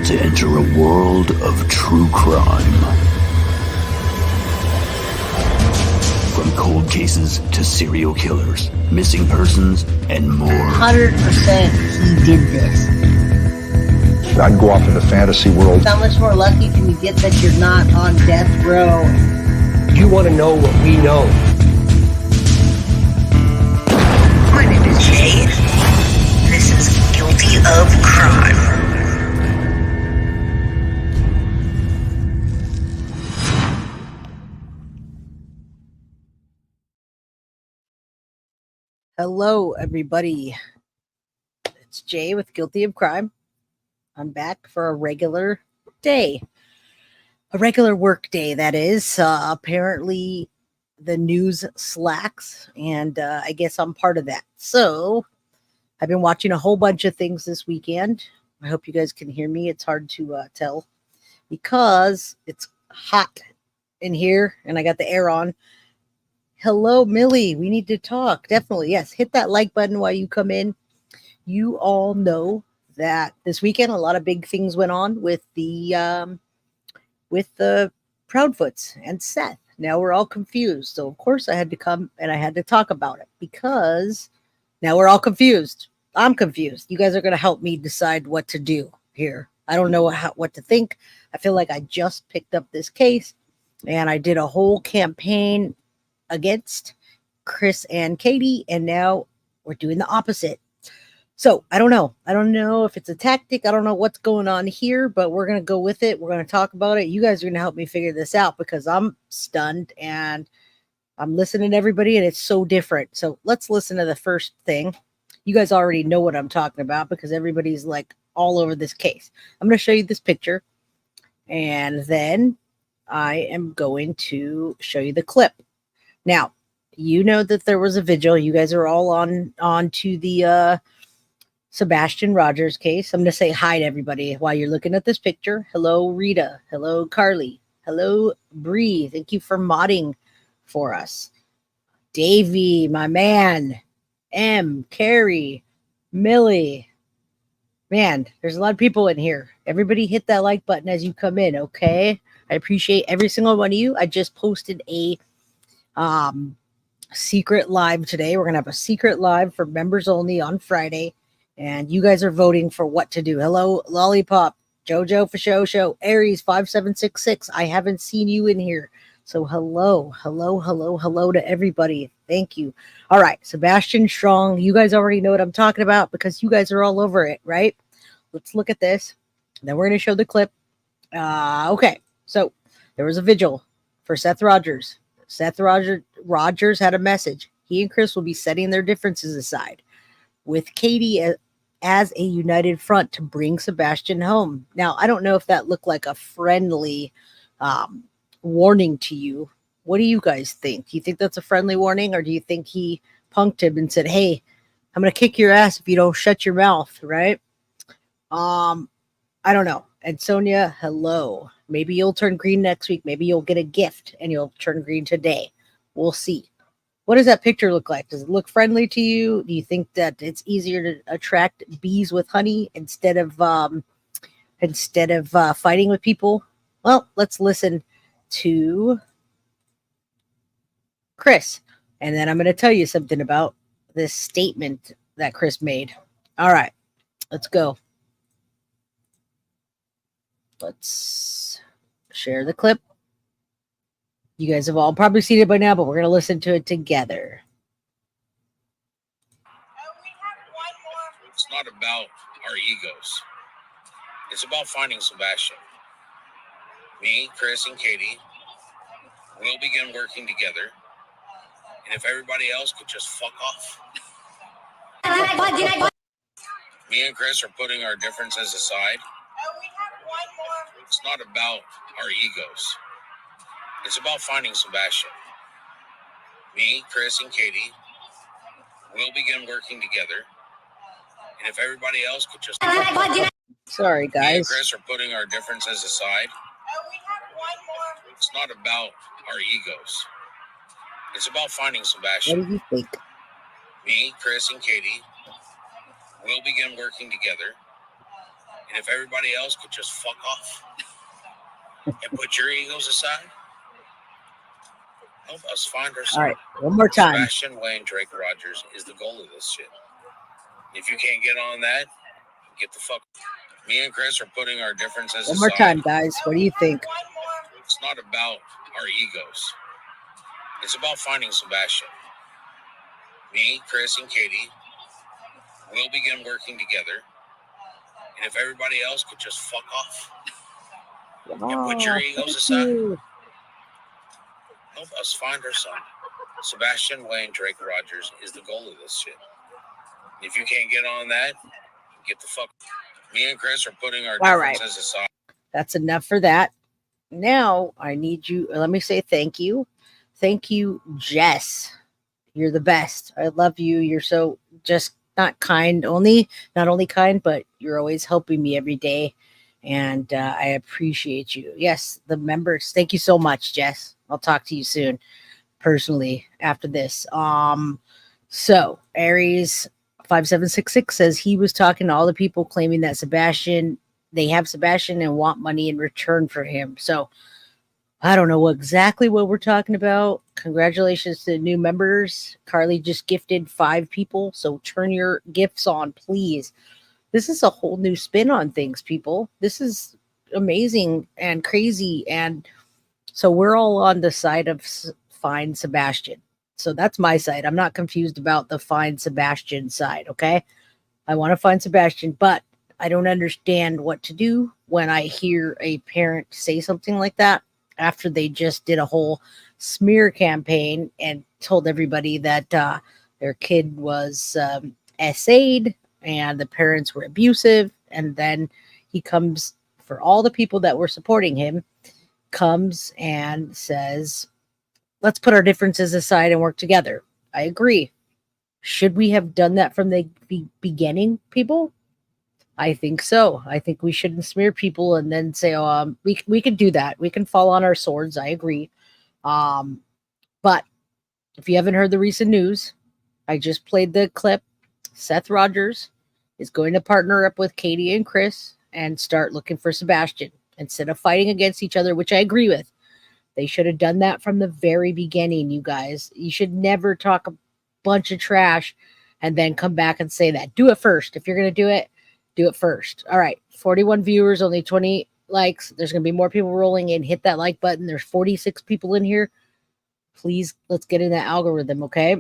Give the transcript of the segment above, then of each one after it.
to enter a world of true crime. From cold cases to serial killers, missing persons, and more. 100% he did this. I'd go off into fantasy world. How much more lucky can you get that you're not on death row? You want to know what we know. My name is Jay. This is Guilty of Crime. Hello, everybody. It's Jay with Guilty of Crime. I'm back for a regular day. A regular work day, that is. Apparently, the news slacks, and I guess I'm part of that. So, I've been watching a whole bunch of things this weekend. I hope you guys can hear me. It's hard to tell because it's hot in here, and I got the air on. Hello, Millie. We need to talk. Definitely. Yes. Hit that like button while you come in. You all know that this weekend, a lot of big things went on with the Proudfoots and Seth. Now we're all confused. So, of course, I had to come and I had to talk about it because now we're all confused. I'm confused. You guys are going to help me decide what to do here. I don't know what to think. I feel like I just picked up this case and I did a whole campaign against Chris and Katie, and now we're doing the opposite. So I don't know. I don't know if it's a tactic. I don't know what's going on here, but we're going to go with it. We're going to talk about it. You guys are going to help me figure this out because I'm stunned and I'm listening to everybody and it's so different. So let's listen to the first thing. You guys already know what I'm talking about because everybody's like all over this case. I'm going to show you this picture and then I am going to show you the clip. Now, you know that there was a vigil. You guys are all on to the Sebastian Rogers case. I'm going to say hi to everybody while you're looking at this picture. Hello, Rita. Hello, Carly. Hello, Bree. Thank you for modding for us. Davey, my man. M, Carrie, Millie. Man, there's a lot of people in here. Everybody hit that like button as you come in, okay? I appreciate every single one of you. I just posted a secret live today. We're gonna have a secret live for members only on Friday, and you guys are voting for what to do. Hello, Lollipop, Jojo for show, Aries 5766. I haven't seen you in here, so hello to everybody. Thank you. All right, Sebastian Strong. You guys already know what I'm talking about because you guys are all over it, right? Let's look at this. Then we're gonna show the clip. Okay, so there was a vigil for Seth Rogers. Seth Rogers had a message. He and Chris will be setting their differences aside with Katie as a united front to bring Sebastian home. Now, I don't know if that looked like a friendly warning to you. What do you guys think? Do you think that's a friendly warning, or do you think he punked him and said, hey, I'm going to kick your ass if you don't shut your mouth, right? I don't know. And Sonia, hello. Maybe you'll turn green next week. Maybe you'll get a gift and you'll turn green today. We'll see. What does that picture look like? Does it look friendly to you? Do you think that it's easier to attract bees with honey instead of fighting with people? Well, let's listen to Chris. And then I'm going to tell you something about this statement that Chris made. All right, let's go. Let's share the clip. You guys have all probably seen it by now, but we're going to listen to it together. It's not about our egos. It's about finding Sebastian. Me, Chris, and Katie will begin working together. And if everybody else could just fuck off. Me and Chris are putting our differences aside. It's not about our egos. It's about finding Sebastian. Me, Chris, and Katie will begin working together. And if everybody else could just... Sorry, guys. Me and Chris are putting our differences aside. It's not about our egos. It's about finding Sebastian. What do you think? Me, Chris, and Katie will begin working together. And if everybody else could just fuck off and put your egos aside, help us find our son. All right, one more time. Sebastian Wayne Drake Rogers is the goal of this shit. If you can't get on that, get the fuck. Me and Chris are putting our differences aside. One more time, guys. What do you think? It's not about our egos. It's about finding Sebastian. Me, Chris, and Katie will begin working together. And if everybody else could just fuck off and put your egos aside, help us find our son. Sebastian Wayne Drake Rogers is the goal of this shit. If you can't get on that, get the fuck. Me and Chris are putting our differences aside. That's enough for that. Now I need you. Let me say thank you. Thank you, Jess. You're the best. I love you. You're so just not only kind, but you're always helping me every day. And I appreciate you. Yes, the members. Thank you so much, Jess. I'll talk to you soon, personally, after this. So Aries 5766 says he was talking to all the people claiming that they have Sebastian and want money in return for him. So I don't know exactly what we're talking about. Congratulations to the new members. Carly just gifted 5 people. So turn your gifts on, please. This is a whole new spin on things, people. This is amazing and crazy. And so we're all on the side of find Sebastian. So that's my side. I'm not confused about the find Sebastian side, okay? I want to find Sebastian, but I don't understand what to do when I hear a parent say something like that after they just did a whole smear campaign and told everybody that their kid was SA'd and the parents were abusive. And then he comes, for all the people that were supporting him, comes and says, let's put our differences aside and work together. I agree. Should we have done that from the beginning, people? I think so. I think we shouldn't smear people and then say, oh, we can do that. We can fall on our swords. I agree. But if you haven't heard the recent news, I just played the clip. Seth Rogers is going to partner up with Katie and Chris and start looking for Sebastian instead of fighting against each other, which I agree with. They should have done that from the very beginning, you guys. You should never talk a bunch of trash and then come back and say that. Do it first. If you're going to do it first. All right. 41 viewers, only 20 likes. There's going to be more people rolling in. Hit that like button. There's 46 people in here. Please, let's get in that algorithm, okay?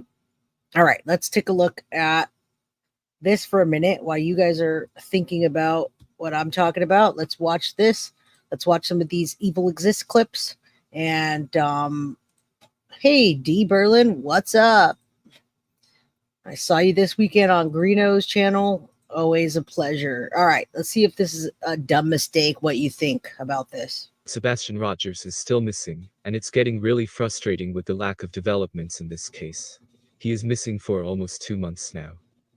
All right. Let's take a look at this for a minute while you guys are thinking about what I'm talking about. Let's watch this. Let's watch some of these Evil Exist clips. And hey, D Berlin, what's up? I saw you this weekend on Greeno's channel. Always a pleasure. All right, let's see if this is a dumb mistake. What you think about this? Sebastian Rogers is still missing, and it's getting really frustrating with the lack of developments in this case. He is missing for almost 2 months now.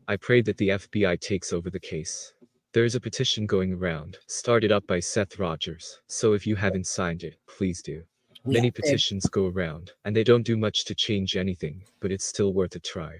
I pray that the FBI takes over the case. There is a petition going around, started up by Seth Rogers, so if you haven't signed it, please do. Many petitions go around, and they don't do much to change anything, but it's still worth a try.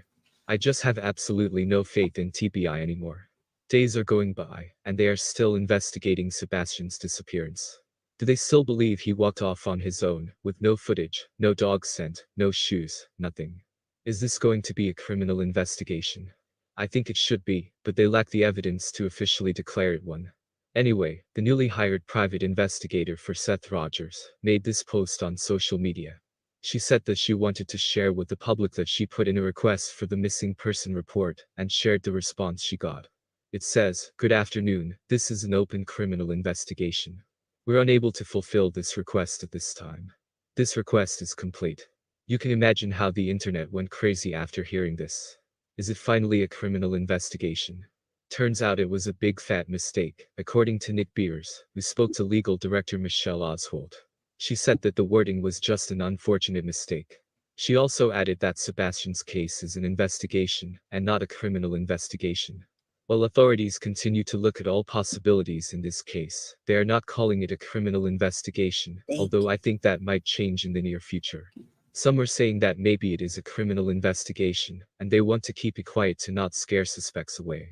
I just have absolutely no faith in TBI anymore. Days are going by, and they are still investigating Sebastian's disappearance. Do they still believe he walked off on his own, with no footage, no dog scent, no shoes, nothing? Is this going to be a criminal investigation? I think it should be, but they lack the evidence to officially declare it one. Anyway, the newly hired private investigator for Seth Rogers made this post on social media. She said that she wanted to share with the public that she put in a request for the missing person report and shared the response she got. It says, "Good afternoon, this is an open criminal investigation. We're unable to fulfill this request at this time. This request is complete." You can imagine how the internet went crazy after hearing this. Is it finally a criminal investigation? Turns out it was a big fat mistake, according to Nick Beers, who spoke to legal director Michelle Oswald. She said that the wording was just an unfortunate mistake. She also added that Sebastian's case is an investigation, and not a criminal investigation. While authorities continue to look at all possibilities in this case, they are not calling it a criminal investigation, although I think that might change in the near future. Some are saying that maybe it is a criminal investigation, and they want to keep it quiet to not scare suspects away.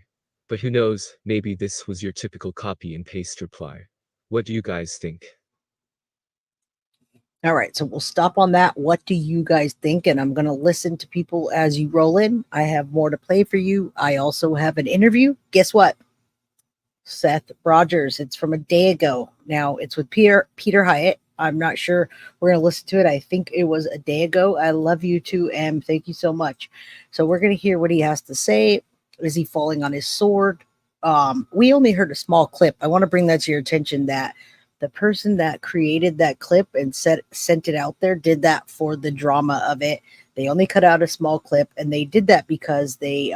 But who knows, maybe this was your typical copy and paste reply. What do you guys think? All right, so we'll stop on that. What do you guys think? And I'm going to listen to people as you roll in. I have more to play for you. I also have an interview. Guess what? Seth Rogers. It's from a day ago. Now it's with Peter Hyatt. I'm not sure. We're going to listen to it. I think it was a day ago. I love you too, Em. Thank you so much. So we're going to hear what he has to say. Is he falling on his sword? We only heard a small clip. I want to bring that to your attention that the person that created that clip and sent it out there did that for the drama of it. They only cut out a small clip, and they did that because they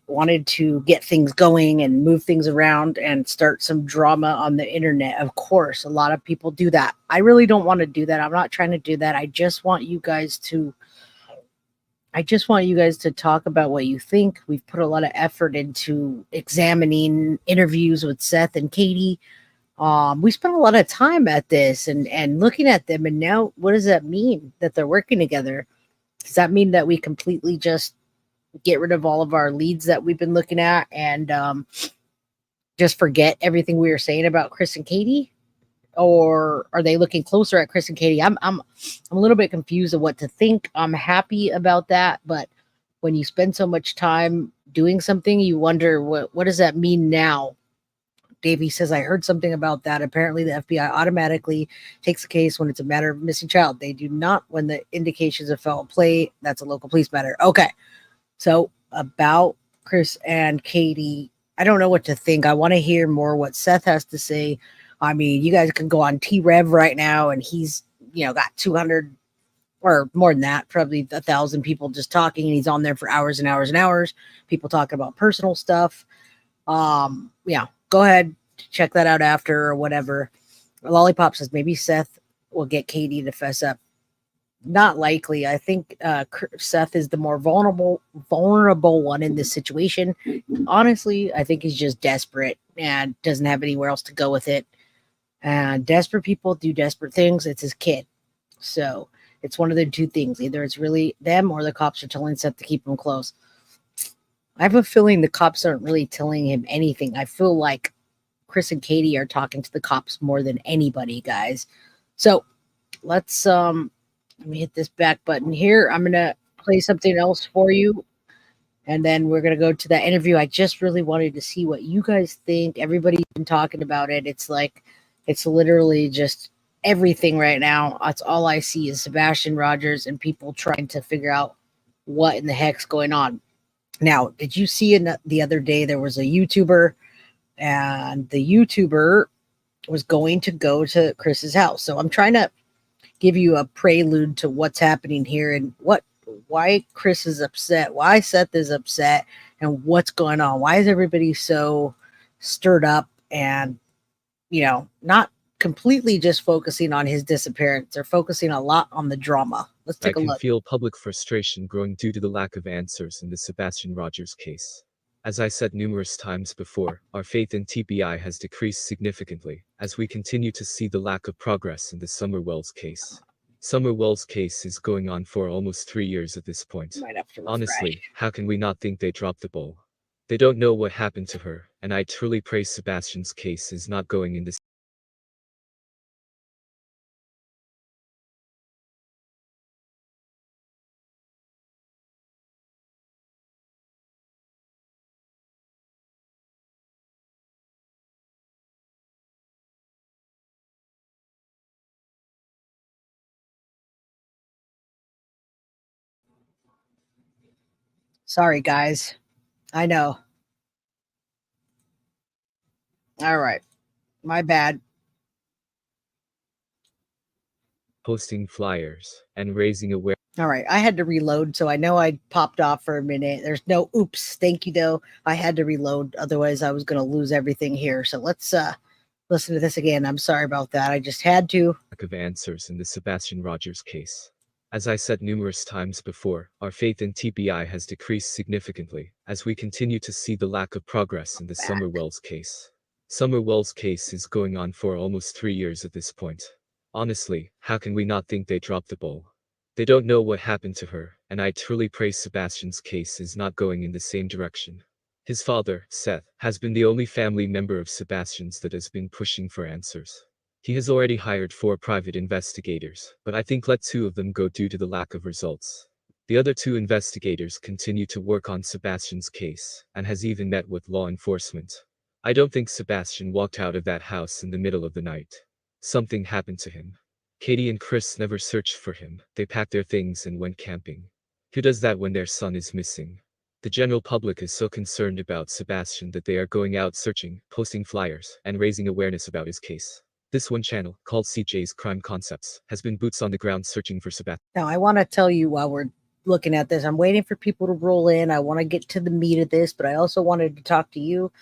wanted to get things going and move things around and start some drama on the internet. Of course, a lot of people do that. I really don't want to do that. I'm not trying to do that. I just want you guys to talk about what you think. We've put a lot of effort into examining interviews with Seth and Katie. We spent a lot of time at this and looking at them. And now what does that mean that they're working together? Does that mean that we completely just get rid of all of our leads that we've been looking at and just forget everything we were saying about Chris and Katie? Or are they looking closer at Chris and Katie? I'm a little bit confused of what to think. I'm happy about that, but when you spend so much time doing something, you wonder what does that mean now? Davey says, I heard something about that. Apparently the FBI automatically takes the case when it's a matter of missing child. They do not when the indications of foul play. That's a local police matter. Okay. So about Chris and Katie, I don't know what to think. I want to hear more what Seth has to say. I mean, you guys can go on T-Rev right now, and he's, got 200 or more than that, probably 1,000 people just talking, and he's on there for hours and hours and hours. People talking about personal stuff. Yeah, go ahead, check that out after or whatever. Lollipop says maybe Seth will get Katie to fess up. Not likely. I think Seth is the more vulnerable one in this situation. Honestly, I think he's just desperate and doesn't have anywhere else to go with it. And desperate people do desperate things. It's his kid. So it's one of the two things. Either it's really them or the cops are telling Seth to keep him close. I have a feeling the cops aren't really telling him anything. I feel like Chris and Katie are talking to the cops more than anybody, guys. So let's let me hit this back button here. I'm going to play something else for you. And then we're going to go to that interview. I just really wanted to see what you guys think. Everybody's been talking about it. It's like, it's literally just everything right now. That's all I see is Sebastian Rogers and people trying to figure out what in the heck's going on. Now, did you see the other day there was a YouTuber, and the YouTuber was going to go to Chris's house. So I'm trying to give you a prelude to what's happening here and why Chris is upset, why Seth is upset, and what's going on. Why is everybody so stirred up and, not completely just focusing on his disappearance. They're focusing a lot on the drama. Let's take a look. I can feel public frustration growing due to the lack of answers in the Sebastian Rogers case. As I said numerous times before, our faith in TBI has decreased significantly as we continue to see the lack of progress in the Summer Wells case. Summer Wells' case is going on for almost 3 years at this point. Honestly, how can we not think they dropped the ball? They don't know what happened to her, and I truly pray Sebastian's case is not going in this. Sorry, guys. I know. All right. My bad. Posting flyers and raising awareness. All right. I had to reload, so I know I popped off for a minute. There's no oops. Thank you, though. I had to reload. Otherwise, I was going to lose everything here. So let's listen to this again. I'm sorry about that. I just had to. Lack of answers in the Sebastian Rogers case. As I said numerous times before, our faith in TBI has decreased significantly as we continue to see the lack of progress in the Summer Wells case. Summer Wells' case is going on for almost 3 years at this point. Honestly, how can we not think they dropped the ball? They don't know what happened to her, and I truly pray Sebastian's case is not going in the same direction. His father, Seth, has been the only family member of Sebastian's that has been pushing for answers. He has already hired 4 private investigators, but I think let 2 of them go due to the lack of results. The other 2 investigators continue to work on Sebastian's case, and has even met with law enforcement. I don't think Sebastian walked out of that house in the middle of the night. Something happened to him. Katie and Chris never searched for him. They packed their things and went camping. Who does that when their son is missing? The general public is so concerned about Sebastian that they are going out searching, posting flyers, and raising awareness about his case. This one channel, called CJ's Crime Concepts, has been boots on the ground searching for Sebastian. Now, I want to tell you while we're looking at this, I'm waiting for people to roll in. I want to get to the meat of this, but I also wanted to talk to you.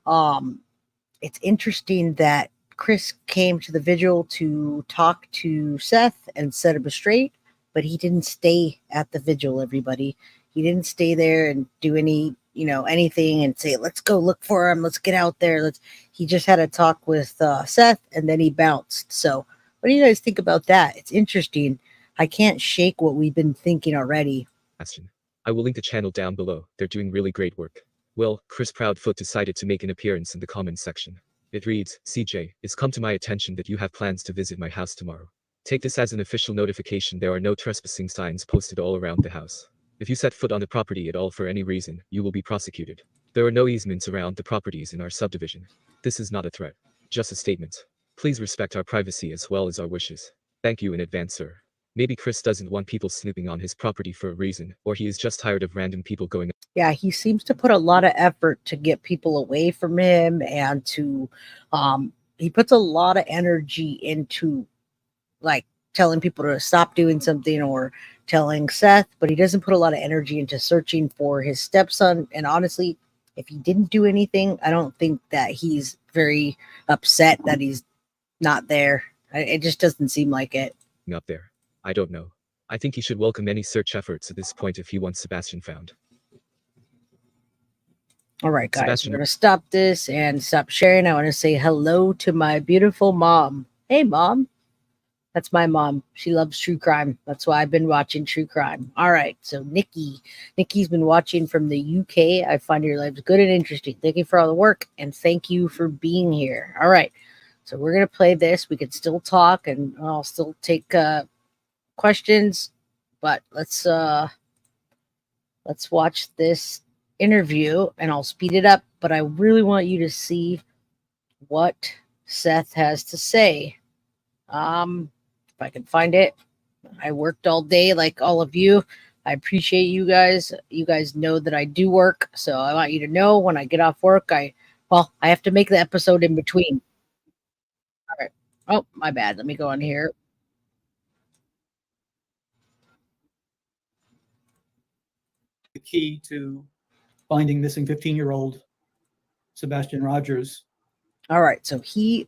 It's interesting that Chris came to the Vigil to talk to Seth and set him straight, but he didn't stay at the Vigil, everybody. He didn't stay there and do any, anything and say, let's go look for him. Let's get out there. He just had a talk with Seth and then he bounced. So what do you guys think about that? It's interesting. I can't shake what we've been thinking already. I will link the channel down below. They're doing really great work. Well, Chris Proudfoot decided to make an appearance in the comments section. It reads, CJ, it's come to my attention that you have plans to visit my house tomorrow. Take this as an official notification. There are no trespassing signs posted all around the house. If you set foot on the property at all for any reason, you will be prosecuted. There are no easements around the properties in our subdivision. This is not a threat, just a statement. Please respect our privacy as well as our wishes. Thank you in advance, sir. Maybe Chris doesn't want people snooping on his property for a reason, or he is just tired of random people going. Yeah, he seems to put a lot of effort to get people away from him and to, he puts a lot of energy into like telling people to stop doing something or telling Seth, but he doesn't put a lot of energy into searching for his stepson. And honestly, if he didn't do anything, I don't think that he's very upset that he's not there. It just doesn't seem like it. Up there. I don't know. I think he should welcome any search efforts at this point if he wants Sebastian found. All right, guys, Sebastian, we're going to stop this and stop sharing. I want to say hello to my beautiful mom. Hey, Mom. That's my mom. She loves true crime. That's why I've been watching true crime. All right, so Nikki's been watching from the UK. I find your lives good and interesting. Thank you for all the work, and thank you for being here. All right, so we're going to play this. We could still talk, and I'll still take questions, but let's watch this interview and I'll speed it up, but I really want you to see what Seth has to say. If I can find it. I worked all day like all of you. I appreciate you guys. You guys know that I do work, so I want you to know when I get off work, I have to make the episode in between. All right. Oh, my bad. Let me go on here. The key to finding missing 15-year-old Sebastian Rogers. All right, so he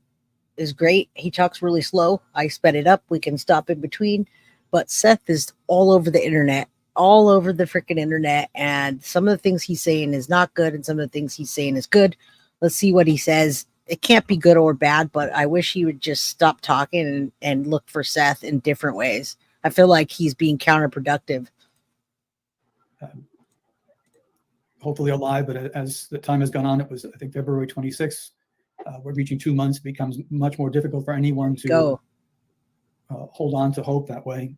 is great. He talks really slow. I sped it up. We can stop in between. But Seth is all over the internet, all over the freaking internet. And some of the things he's saying is not good. And some of the things he's saying is good. Let's see what he says. It can't be good or bad, but I wish he would just stop talking and look for Seth in different ways. I feel like he's being counterproductive. Hopefully alive, but as the time has gone on, it was, I think, February 26th. We're reaching 2 months. It becomes much more difficult for anyone to hold on to hope that way.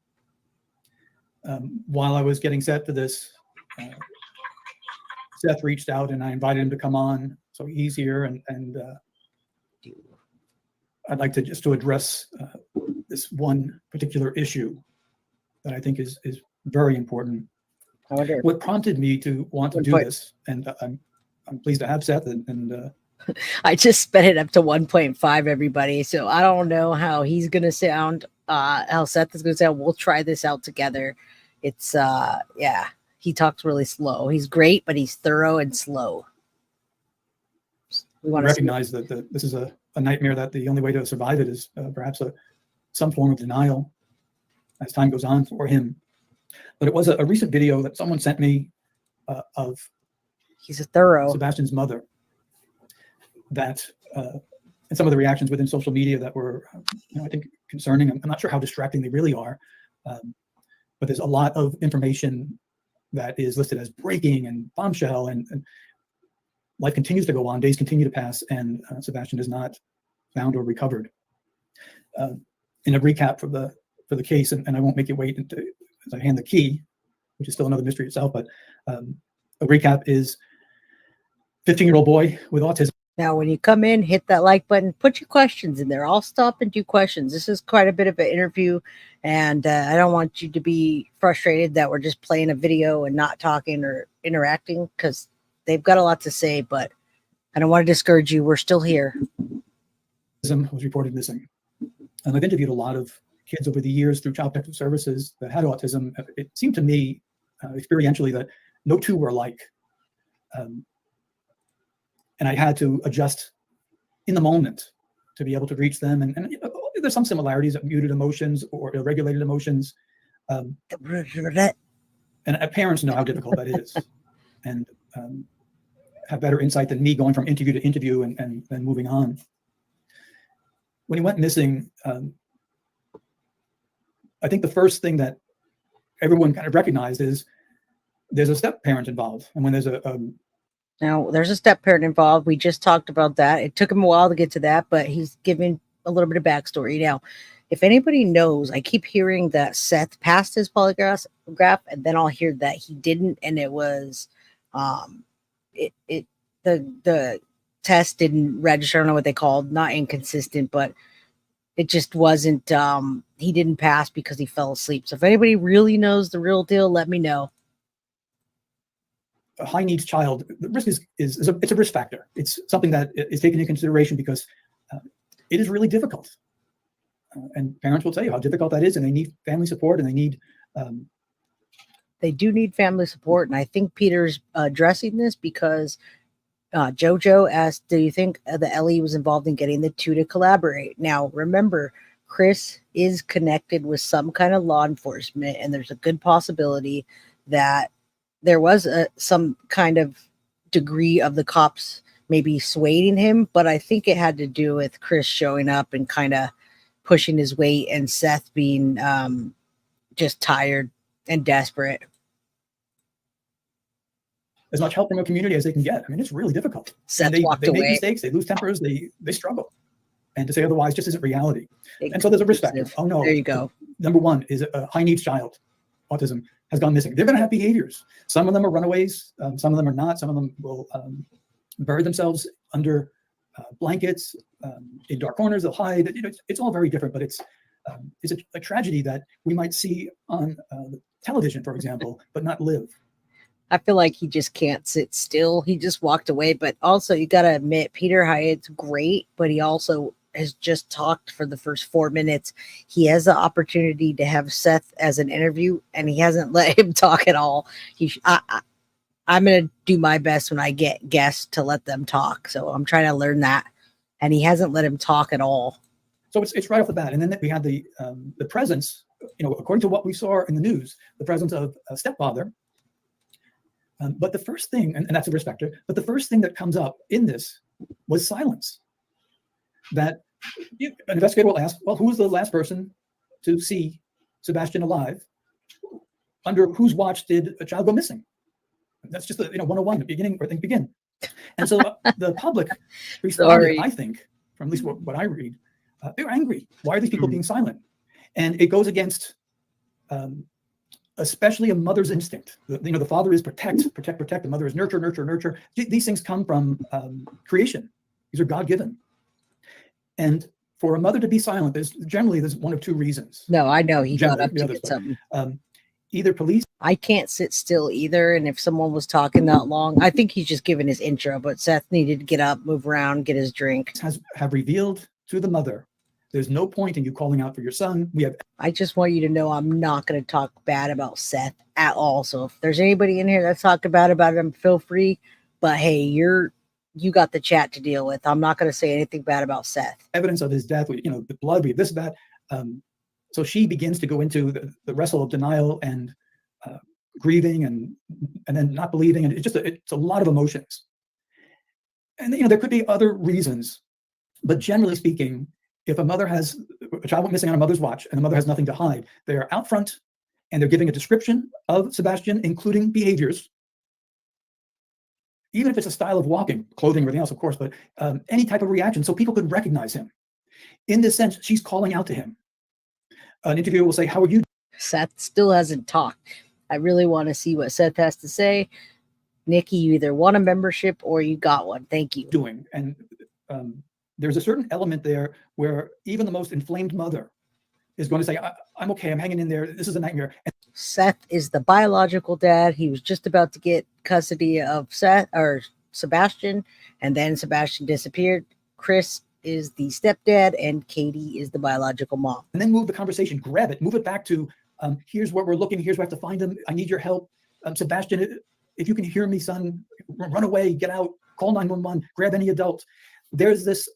While I was getting set for this, Seth reached out and I invited him to come on. So he's here, and I'd like to address this one particular issue that I think is very important. What prompted me to want to do this, and I'm pleased to have Seth, and I just sped it up to 1.5, everybody. So I don't know how he's going to sound, how Seth is going to sound. We'll try this out together. It's, yeah, he talks really slow. He's great, but he's thorough and slow. We want to recognize that this is a nightmare, that the only way to survive it is perhaps some form of denial as time goes on for him. But it was a recent video that someone sent me of he's a thorough Sebastian's mother, that and some of the reactions within social media that were, I think, concerning. I'm not sure how distracting they really are, but there's a lot of information that is listed as breaking and bombshell, and life continues to go on, days continue to pass, and Sebastian is not found or recovered. In a recap for the case, and I won't make you wait as I hand the key, which is still another mystery itself, but a recap is 15-year-old boy with autism. Now, when you come in, hit that like button, put your questions in there. I'll stop and do questions. This is quite a bit of an interview, and I don't want you to be frustrated that we're just playing a video and not talking or interacting, because they've got a lot to say, but I don't want to discourage you. We're still here. Was reported missing. And I've interviewed a lot of kids over the years through Child Protective Services that had autism. It seemed to me, experientially, that no two were alike. And I had to adjust in the moment to be able to reach them. And there's some similarities of muted emotions or irregulated emotions. And parents know how difficult that is, and have better insight than me going from interview to interview and moving on. When he went missing, I think the first thing that everyone kind of recognized is there's a step parent involved. And when there's now, there's a step parent involved. We just talked about that. It took him a while to get to that, but he's giving a little bit of backstory. Now, if anybody knows, I keep hearing that Seth passed his polygraph, and then I'll hear that he didn't, and it was the test didn't register. I don't know what they called, not inconsistent, but it just wasn't. He didn't pass because he fell asleep. So if anybody really knows the real deal, let me know. A high needs child, the risk it's a risk factor. It's something that is taken into consideration because it is really difficult. And parents will tell you how difficult that is, and they need family support, and they do need family support. And I think Peter's addressing this because Jojo asked, do you think the Ellie was involved in getting the two to collaborate? Now, remember, Chris is connected with some kind of law enforcement, and there's a good possibility that there was some kind of degree of the cops maybe swaying him, but I think it had to do with Chris showing up and kind of pushing his weight, and Seth being just tired and desperate. As much help from a community as they can get. I mean, it's really difficult. Seth they walked make away. Mistakes, they lose tempers, they struggle. And to say otherwise just isn't reality. And so there's a risk factor. Oh no. There you go. Number one is a high needs child, autism, has gone missing. They're going to have behaviors. Some of them are runaways. Some of them are not. Some of them will bury themselves under blankets, in dark corners. They'll hide. It's all very different, but it's a tragedy that we might see on television, for example, but not live. I feel like he just can't sit still. He just walked away. But also, you got to admit, Peter Hyatt's great, but he also has just talked for the first 4 minutes. He has the opportunity to have Seth as an interview, and he hasn't let him talk at all. I'm going to do my best when I get guests to let them talk. So I'm trying to learn that. And he hasn't let him talk at all. So it's right off the bat. And then we had the presence, according to what we saw in the news, the presence of a stepfather. But the first thing, and that's a risk factor, but the first thing that comes up in this was silence. That an investigator will ask, well, who was the last person to see Sebastian alive? Under whose watch did a child go missing? That's just 101, the beginning where things begin. And so the public responded, I think, from at least what I read, they're angry. Why are these people being silent? And it goes against especially a mother's instinct. The father is protect. The mother is nurture. These things come from creation. These are God-given. And for a mother to be silent, there's one of two reasons. No, I know he got up to get something. Either police. I can't sit still either. And if someone was talking that long, I think he's just giving his intro, but Seth needed to get up, move around, get his drink. Have revealed to the mother, there's no point in you calling out for your son. I just want you to know I'm not going to talk bad about Seth at all. So if there's anybody in here that's talking bad about him, feel free. But hey, you got the chat to deal with. I'm not going to say anything bad about Seth. Evidence of his death, the blood, we have this, that. So she begins to go into the wrestle of denial and grieving and then not believing. And it's a lot of emotions. And, there could be other reasons, but generally speaking, if a mother has a child went missing on a mother's watch and the mother has nothing to hide, they're out front and they're giving a description of Sebastian, including behaviors. even if it's a style of walking, clothing, everything else, of course, but any type of reaction, so people could recognize him. In this sense, she's calling out to him. An interviewer will say, "How are you?" Seth still hasn't talked. I really want to see what Seth has to say. Nikki, you either want a membership or you got one. Thank you. Doing. And there's a certain element there where even the most inflamed mother is going to say, I'm okay, I'm hanging in there. This is a nightmare. And Seth is the biological dad. He was just about to get custody of Seth or Sebastian, and then Sebastian disappeared. Chris is the stepdad, and Katie is the biological mom. And then move the conversation, grab it, move it back to, here's where we're looking, here's where I have to find him. I need your help. Sebastian, if you can hear me, son, run away, get out, call 911, grab any adult. There's this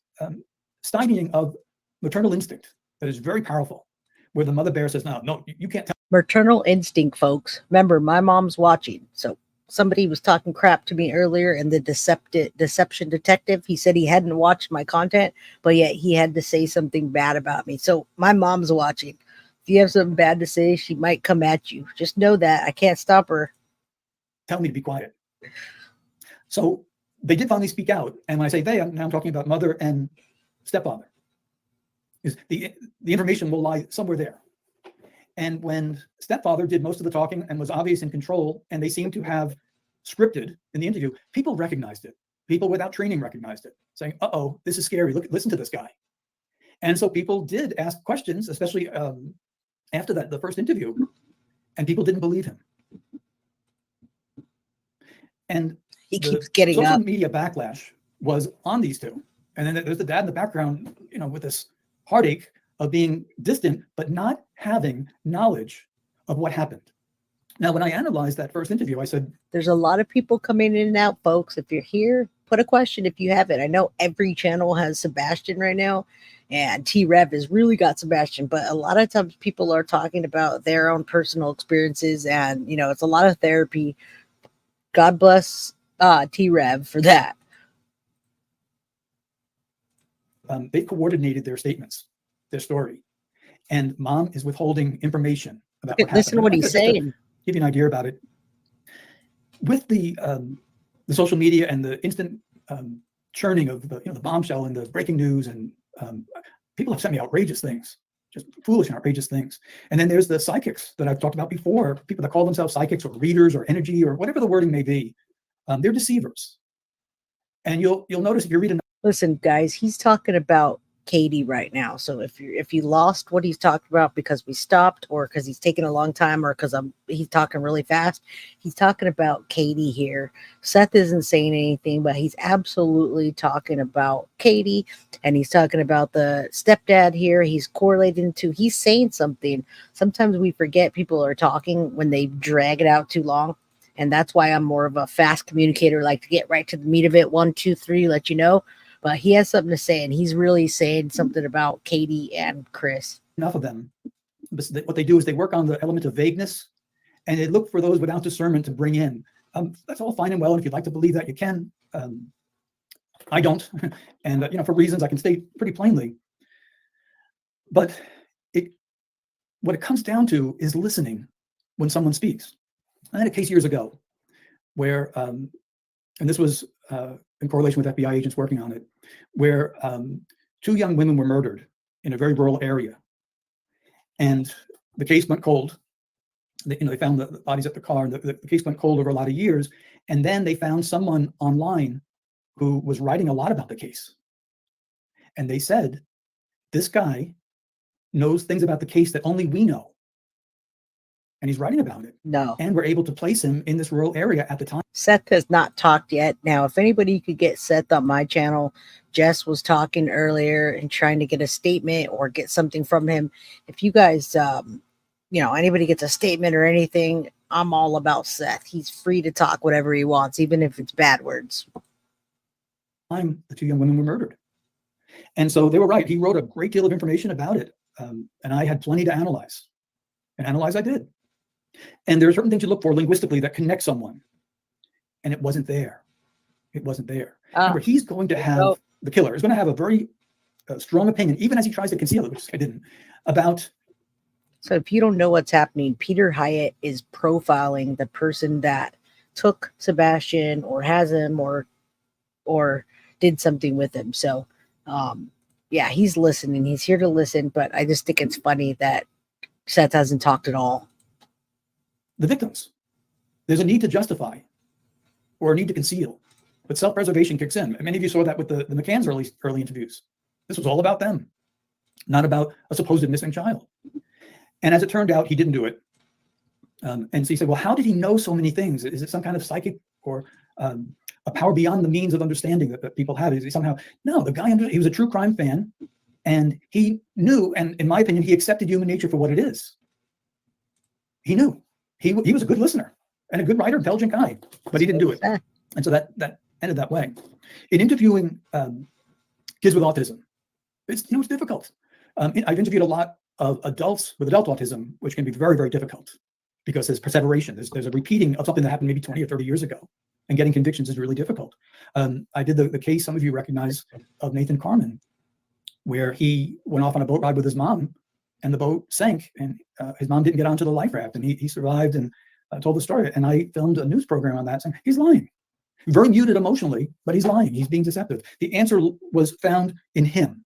stymieing of maternal instinct that is very powerful, where the mother bear says, no, you can't tell. Maternal instinct, folks. Remember, my mom's watching. So somebody was talking crap to me earlier, and the deception detective, he said he hadn't watched my content, but yet he had to say something bad about me. So my mom's watching. If you have something bad to say, she might come at you. Just know that. I can't stop her. Tell me to be quiet. So they did finally speak out. And when I say they, now I'm talking about mother and stepfather. Is the information will lie somewhere there. And when stepfather did most of the talking and was obvious in control, and they seemed to have scripted in the interview, people recognized it. People without training recognized it, saying, uh-oh, this is scary. Listen to this guy. And so people did ask questions, especially after the first interview, and people didn't believe him. And he keeps getting social up. Media backlash was on these two. And then there's the dad in the background, with this heartache of being distant, but not having knowledge of what happened. Now, when I analyzed that first interview, I said, there's a lot of people coming in and out, folks. If you're here, put a question if you have it. I know every channel has Sebastian right now, and T-Rev has really got Sebastian, but a lot of times people are talking about their own personal experiences, and, it's a lot of therapy. God bless T-Rev for that. They coordinated their statements, their story, and mom is withholding information about what happened. Listen to what he's saying. Give you an idea about it. With the social media and the instant churning of the bombshell and the breaking news, and people have sent me outrageous things, just foolish and outrageous things. And then there's the psychics that I've talked about before, people that call themselves psychics or readers or energy or whatever the wording may be. They're deceivers. And you'll notice if you read Listen, guys, he's talking about Katie right now. So if you lost what he's talking about because we stopped, or because he's taking a long time, or because he's talking really fast, he's talking about Katie here. Seth isn't saying anything, but he's absolutely talking about Katie, and he's talking about the stepdad here. He's correlating to, he's saying something. Sometimes we forget people are talking when they drag it out too long. And that's why I'm more of a fast communicator, like to get right to the meat of it. 1, 2, 3, let you know. But he has something to say, and he's really saying something about Katie and Chris. Enough of them. What they do is they work on the element of vagueness, and they look for those without discernment to bring in. That's all fine and well, and if you'd like to believe that, you can. I don't, and for reasons I can state pretty plainly. But what it comes down to is listening when someone speaks. I had a case years ago where, and this was in correlation with FBI agents working on it, where 2 young women were murdered in a very rural area. And the case went cold. They found the bodies at the car, and the case went cold over a lot of years. And then they found someone online who was writing a lot about the case. And they said, this guy knows things about the case that only we know. And he's writing about it. No. And we're able to place him in this rural area at the time. Seth has not talked yet. Now, if anybody could get Seth on my channel, Jess was talking earlier and trying to get a statement or get something from him. If you guys, anybody gets a statement or anything, I'm all about Seth. He's free to talk whatever he wants, even if it's bad words. The 2 young women were murdered. And so they were right. He wrote a great deal of information about it. And I had plenty to analyze. And analyze I did. And there are certain things you look for linguistically that connect someone. And it wasn't there. It wasn't there. Remember, he's going to have, the killer is going to have a very strong opinion, even as he tries to conceal it, which I didn't, about. So if you don't know what's happening, Peter Hyatt is profiling the person that took Sebastian or has him or did something with him. So yeah, he's listening. He's here to listen, but I just think it's funny that Seth hasn't talked at all. The victims. There's a need to justify or a need to conceal, but self-preservation kicks in. Many of you saw that with the McCann's early interviews. This was all about them, not about a supposed missing child. And as it turned out, he didn't do it. And so he said, well, how did he know so many things? Is it some kind of psychic or a power beyond the means of understanding that people have? Is he somehow, no, the guy, he was a true crime fan, and he knew, and in my opinion, he accepted human nature for what it is. He knew. He was a good listener and a good writer, intelligent guy, but he didn't do it. And so that ended that way. In interviewing kids with autism, it's difficult. I've interviewed a lot of adults with adult autism, which can be very, very difficult because there's perseveration. There's a repeating of something that happened maybe 20 or 30 years ago, and getting convictions is really difficult. I did the case some of you recognize of Nathan Carmen, where he went off on a boat ride with his mom, and the boat sank, and his mom didn't get onto the life raft, and he survived and told the story. And I filmed a news program on that saying he's lying. Very muted emotionally, but he's lying. He's being deceptive. The answer was found in him.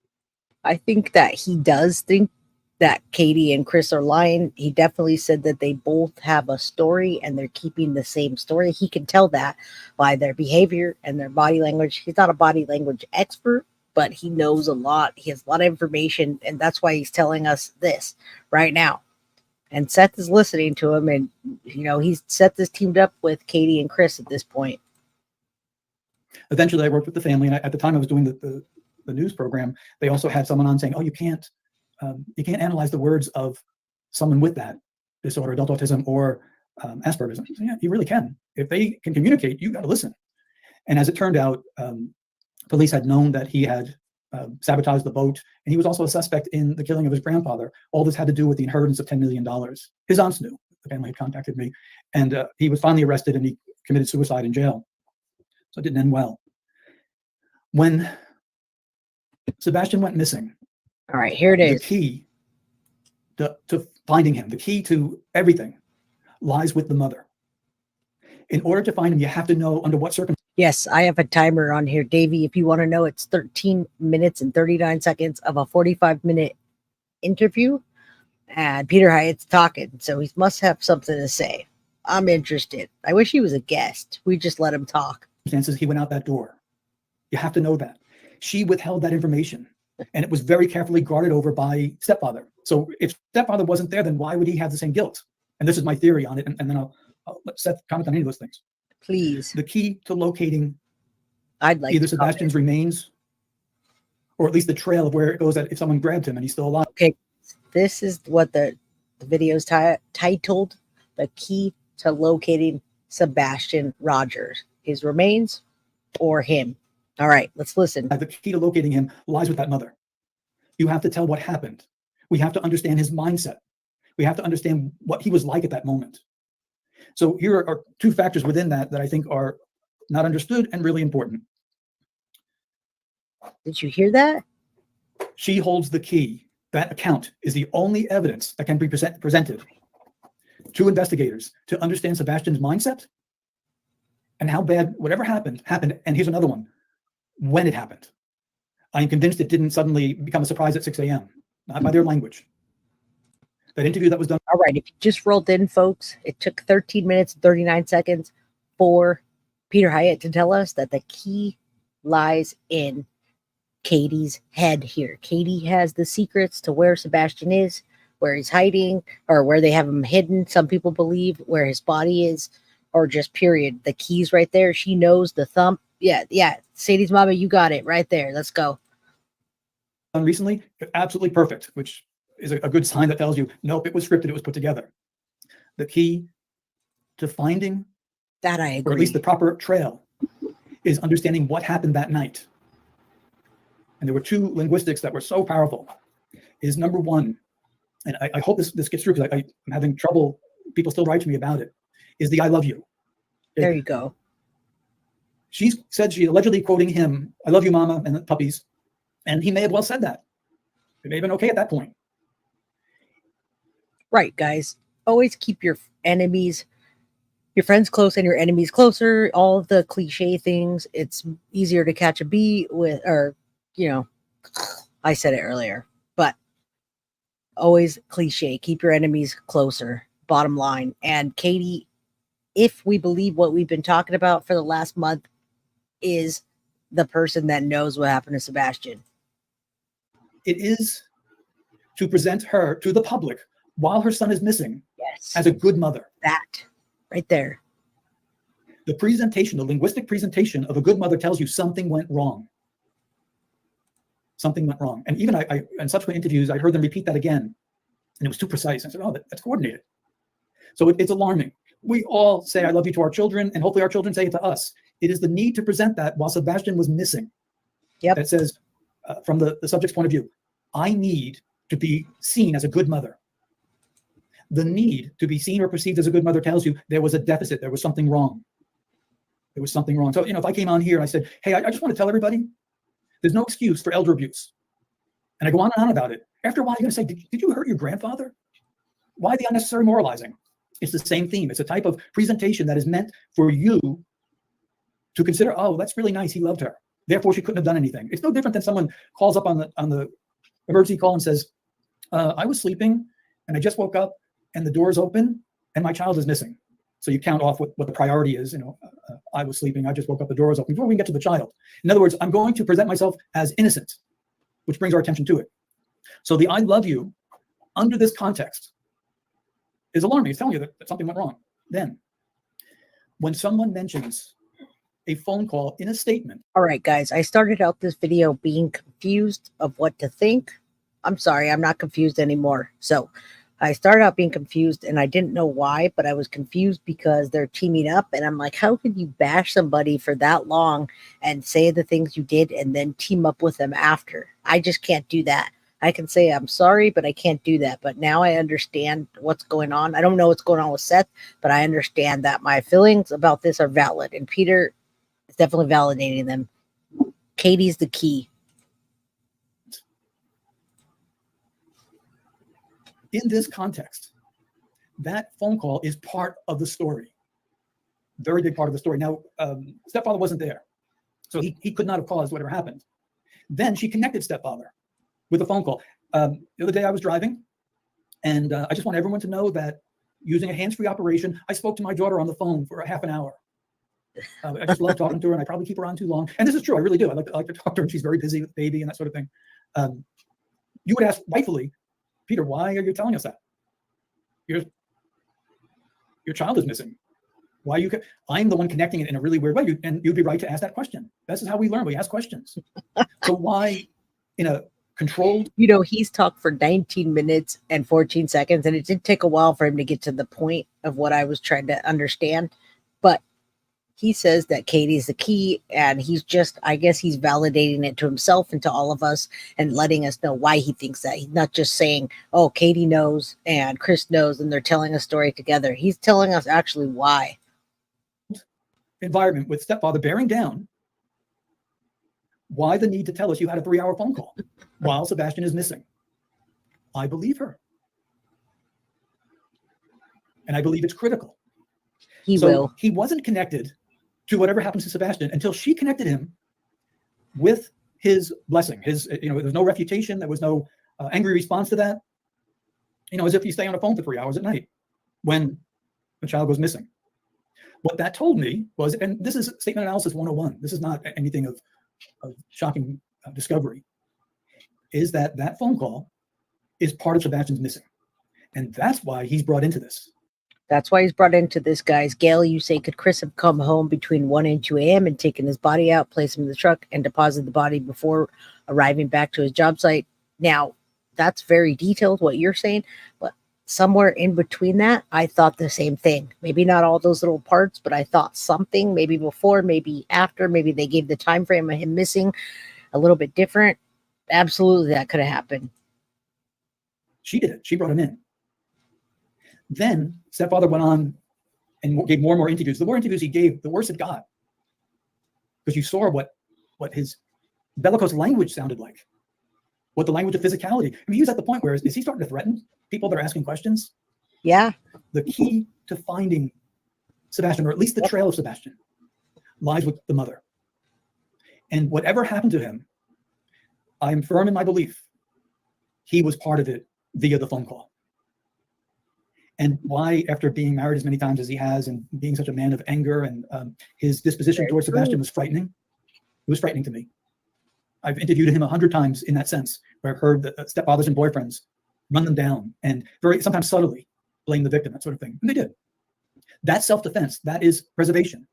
I think that he does think that Katie and Chris are lying. He definitely said that they both have a story and they're keeping the same story. He can tell that by their behavior and their body language. He's not a body language expert, but he knows a lot. He has a lot of information, and that's why he's telling us this right now. And Seth is listening to him, and Seth is teamed up with Katie and Chris at this point. Eventually, I worked with the family, and at the time I was doing the news program, they also had someone on saying, "Oh, you can't analyze the words of someone with that disorder, adult autism or Asperger's." I said, yeah, you really can. If they can communicate, you got to listen. And as it turned out, police had known that he had sabotaged the boat, and he was also a suspect in the killing of his grandfather. All this had to do with the inheritance of $10 million. His aunts knew. The family had contacted me, and he was finally arrested, and he committed suicide in jail. So it didn't end well. When Sebastian went missing, all right, here it is. The key to finding him, the key to everything, lies with the mother. In order to find him, you have to know under what circumstances. Yes, I have a timer on here, Davey. If you want to know, it's 13 minutes and 39 seconds of a 45-minute interview. And Peter Hyatt's talking, so he must have something to say. I'm interested. I wish he was a guest. We just let him talk. He went out that door. You have to know that. She withheld that information, and it was very carefully guarded over by stepfather. So if stepfather wasn't there, then why would he have the same guilt? And this is my theory on it, and then I'll let Seth comment on any of those things. Please. The key to locating either Sebastian's remains, or at least the trail of where it goes, that if someone grabbed him and he's still alive. Okay, this is what the video is titled, "The Key to Locating Sebastian Rogers." His remains or him. All right, let's listen. The key to locating him lies with that mother. You have to tell what happened. We have to understand his mindset. We have to understand what he was like at that moment. So here are two factors within that I think are not understood and really important. Did you hear that? She holds the key. That account is the only evidence that can be presented to investigators to understand Sebastian's mindset and how bad whatever happened. And here's another one. When it happened. I'm convinced it didn't suddenly become a surprise at 6 a.m. Not by their language. That interview that was done. All right, if you just rolled in, folks, it took 13 minutes and 39 seconds for Peter Hyatt to tell us that the key lies in Katie's head here. Katie has the secrets to where Sebastian is, where he's hiding, or where they have him hidden. Some people believe where his body is, or just period. The key's right there. She knows the thumb. Yeah. Sadie's mama, you got it right there. Let's go. Recently, absolutely perfect, which is a good sign that tells you, nope, it was scripted, it was put together. The key to finding that, I agree, or at least the proper trail, is understanding what happened that night. And there were two linguistics that were so powerful. Is number one, and I hope this gets through because I'm having trouble, people still write to me about it, is the "I love you." There you go. She said, she allegedly quoting him, "I love you, mama," and the puppies. And he may have well said that. It may have been okay at that point. Right, guys. Always keep your enemies your friend's close and your enemy's closer, all of the cliche things. It's easier to catch a bee with, or, you know, I said it earlier, but always cliche, keep your enemies closer, bottom line. And Katie, if we believe what we've been talking about for the last month, is the person that knows what happened to Sebastian. It is to present her to the public while her son is missing, yes, as a good mother. That right there. The presentation, the linguistic presentation of a good mother tells you something went wrong. Something went wrong. And even I in subsequent interviews, I heard them repeat that again. And it was too precise. I said, oh, that's coordinated. So it's alarming. We all say, I love you to our children, and hopefully our children say it to us. It is the need to present that while Sebastian was missing. Yep. That says, from the subject's point of view, I need to be seen as a good mother. The need to be seen or perceived as a good mother tells you there was a deficit. There was something wrong. There was something wrong. So, you know, if I came on here and I said, hey, I just want to tell everybody, there's no excuse for elder abuse. And I go on and on about it. After a while, you're going to say, did you hurt your grandfather? Why the unnecessary moralizing? It's the same theme. It's a type of presentation that is meant for you to consider, oh, that's really nice. He loved her. Therefore, she couldn't have done anything. It's no different than someone calls up on the emergency call and says, I was sleeping and I just woke up and the door's open and my child is missing. So you count off what the priority is. You know, I was sleeping, I just woke up, the door is open, before we can get to the child. In other words, I'm going to present myself as innocent, which brings our attention to it. So the I love you under this context is alarming. It's telling you that something went wrong. Then, when someone mentions a phone call in a statement. All right, guys, I started out this video being confused of what to think. I'm sorry, I'm not confused anymore. So I started out being confused and I didn't know why, but I was confused because they're teaming up. And I'm like, how could you bash somebody for that long and say the things you did and then team up with them after? I just can't do that. I can say I'm sorry, but I can't do that. But now I understand what's going on. I don't know what's going on with Seth, but I understand that my feelings about this are valid. And Peter is definitely validating them. Katie's the key. In this context, that phone call is part of the story. Very big part of the story. Now, stepfather wasn't there, so he could not have caused whatever happened. Then she connected stepfather with a phone call. The other day I was driving, and I just want everyone to know that using a hands-free operation, I spoke to my daughter on the phone for a half an hour. I just love talking to her, and I probably keep her on too long. And this is true, I really do. I like to talk to her, and she's very busy with the baby and that sort of thing. You would ask, rightfully, Peter, why are you telling us that? Your child is missing. Why you? I'm the one connecting it in a really weird way, and you'd be right to ask that question. This is how we learn. We ask questions. So why, in a controlled? You know, he's talked for 19 minutes and 14 seconds, and it did take a while for him to get to the point of what I was trying to understand. But he says that Katie's the key, and he's just, I guess he's validating it to himself and to all of us and letting us know why he thinks that. He's not just saying, oh, Katie knows and Chris knows, and they're telling a story together. He's telling us actually why. Environment with stepfather bearing down. Why the need to tell us you had a 3-hour phone call while Sebastian is missing? I believe her. And I believe it's critical. He wasn't connected to whatever happens to Sebastian until she connected him with his blessing. There was no refutation. There was no angry response to that. As if you stay on a phone for 3 hours at night when the child goes missing. What that told me was, and this is statement analysis 101. This is not anything of shocking discovery, is that phone call is part of Sebastian's missing. And that's why he's brought into this. That's why he's brought into this, guys. Gail, you say, could Chris have come home between 1 and 2 a.m. and taken his body out, placed him in the truck, and deposited the body before arriving back to his job site? Now, that's very detailed, what you're saying, but somewhere in between that, I thought the same thing. Maybe not all those little parts, but I thought something, maybe before, maybe after, maybe they gave the time frame of him missing a little bit different. Absolutely, that could have happened. She did it. She brought him in. Then stepfather went on and gave more and more interviews. The more interviews he gave, the worse it got. Because you saw what his bellicose language sounded like. What the language of physicality. I mean, he was at the point where, is he starting to threaten people that are asking questions? Yeah. The key to finding Sebastian, or at least the trail of Sebastian, lies with the mother. And whatever happened to him, I am firm in my belief he was part of it via the phone call. And why, after being married as many times as he has and being such a man of anger, and his disposition towards Sebastian was frightening. It was frightening to me. I've interviewed him 100 times in that sense, where I've heard that stepfathers and boyfriends run them down and very sometimes subtly blame the victim, that sort of thing. And they did. That's self-defense. That is preservation.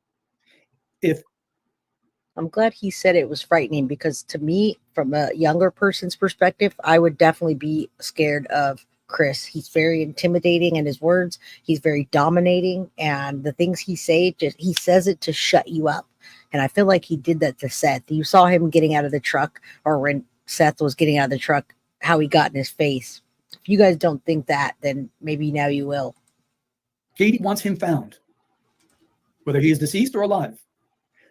I'm glad he said it was frightening, because to me, from a younger person's perspective, I would definitely be scared of Chris. He's very intimidating in his words. He's very dominating, and the things he says it to shut you up. And I feel like he did that to Seth. You saw him getting out of the truck, or when Seth was getting out of the truck, how he got in his face. If you guys don't think that, then maybe now you will. Katie wants him found, whether he is deceased or alive.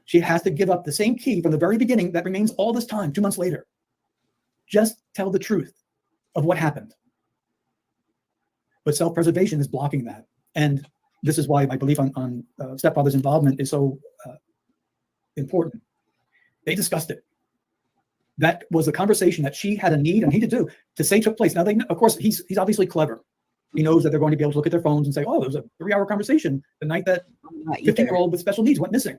She has to give up the same key from the very beginning that remains all this time, 2 months later. Just tell the truth of what happened. But self-preservation is blocking that. And this is why my belief on stepfather's involvement is so important. They discussed it. That was the conversation that she had a need and he to do to say took place. Now, of course, he's obviously clever. He knows that they're going to be able to look at their phones and say, oh, there was a 3-hour conversation the night that 15-year-old with special needs went missing.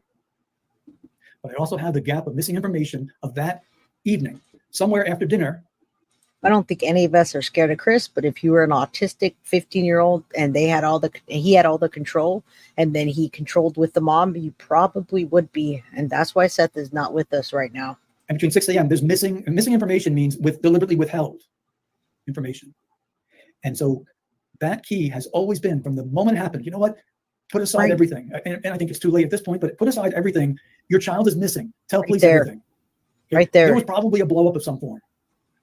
But I also have the gap of missing information of that evening, somewhere after dinner. I don't think any of us are scared of Chris, but if you were an autistic 15-year-old and he had all the control, and then he controlled with the mom, you probably would be. And that's why Seth is not with us right now. And between 6 a.m., there's missing information means deliberately withheld information. And so that key has always been, from the moment it happened, you know what? Put aside everything. And I think it's too late at this point, but put aside everything. Your child is missing. Tell police everything. Right there. There was probably a blow up of some form,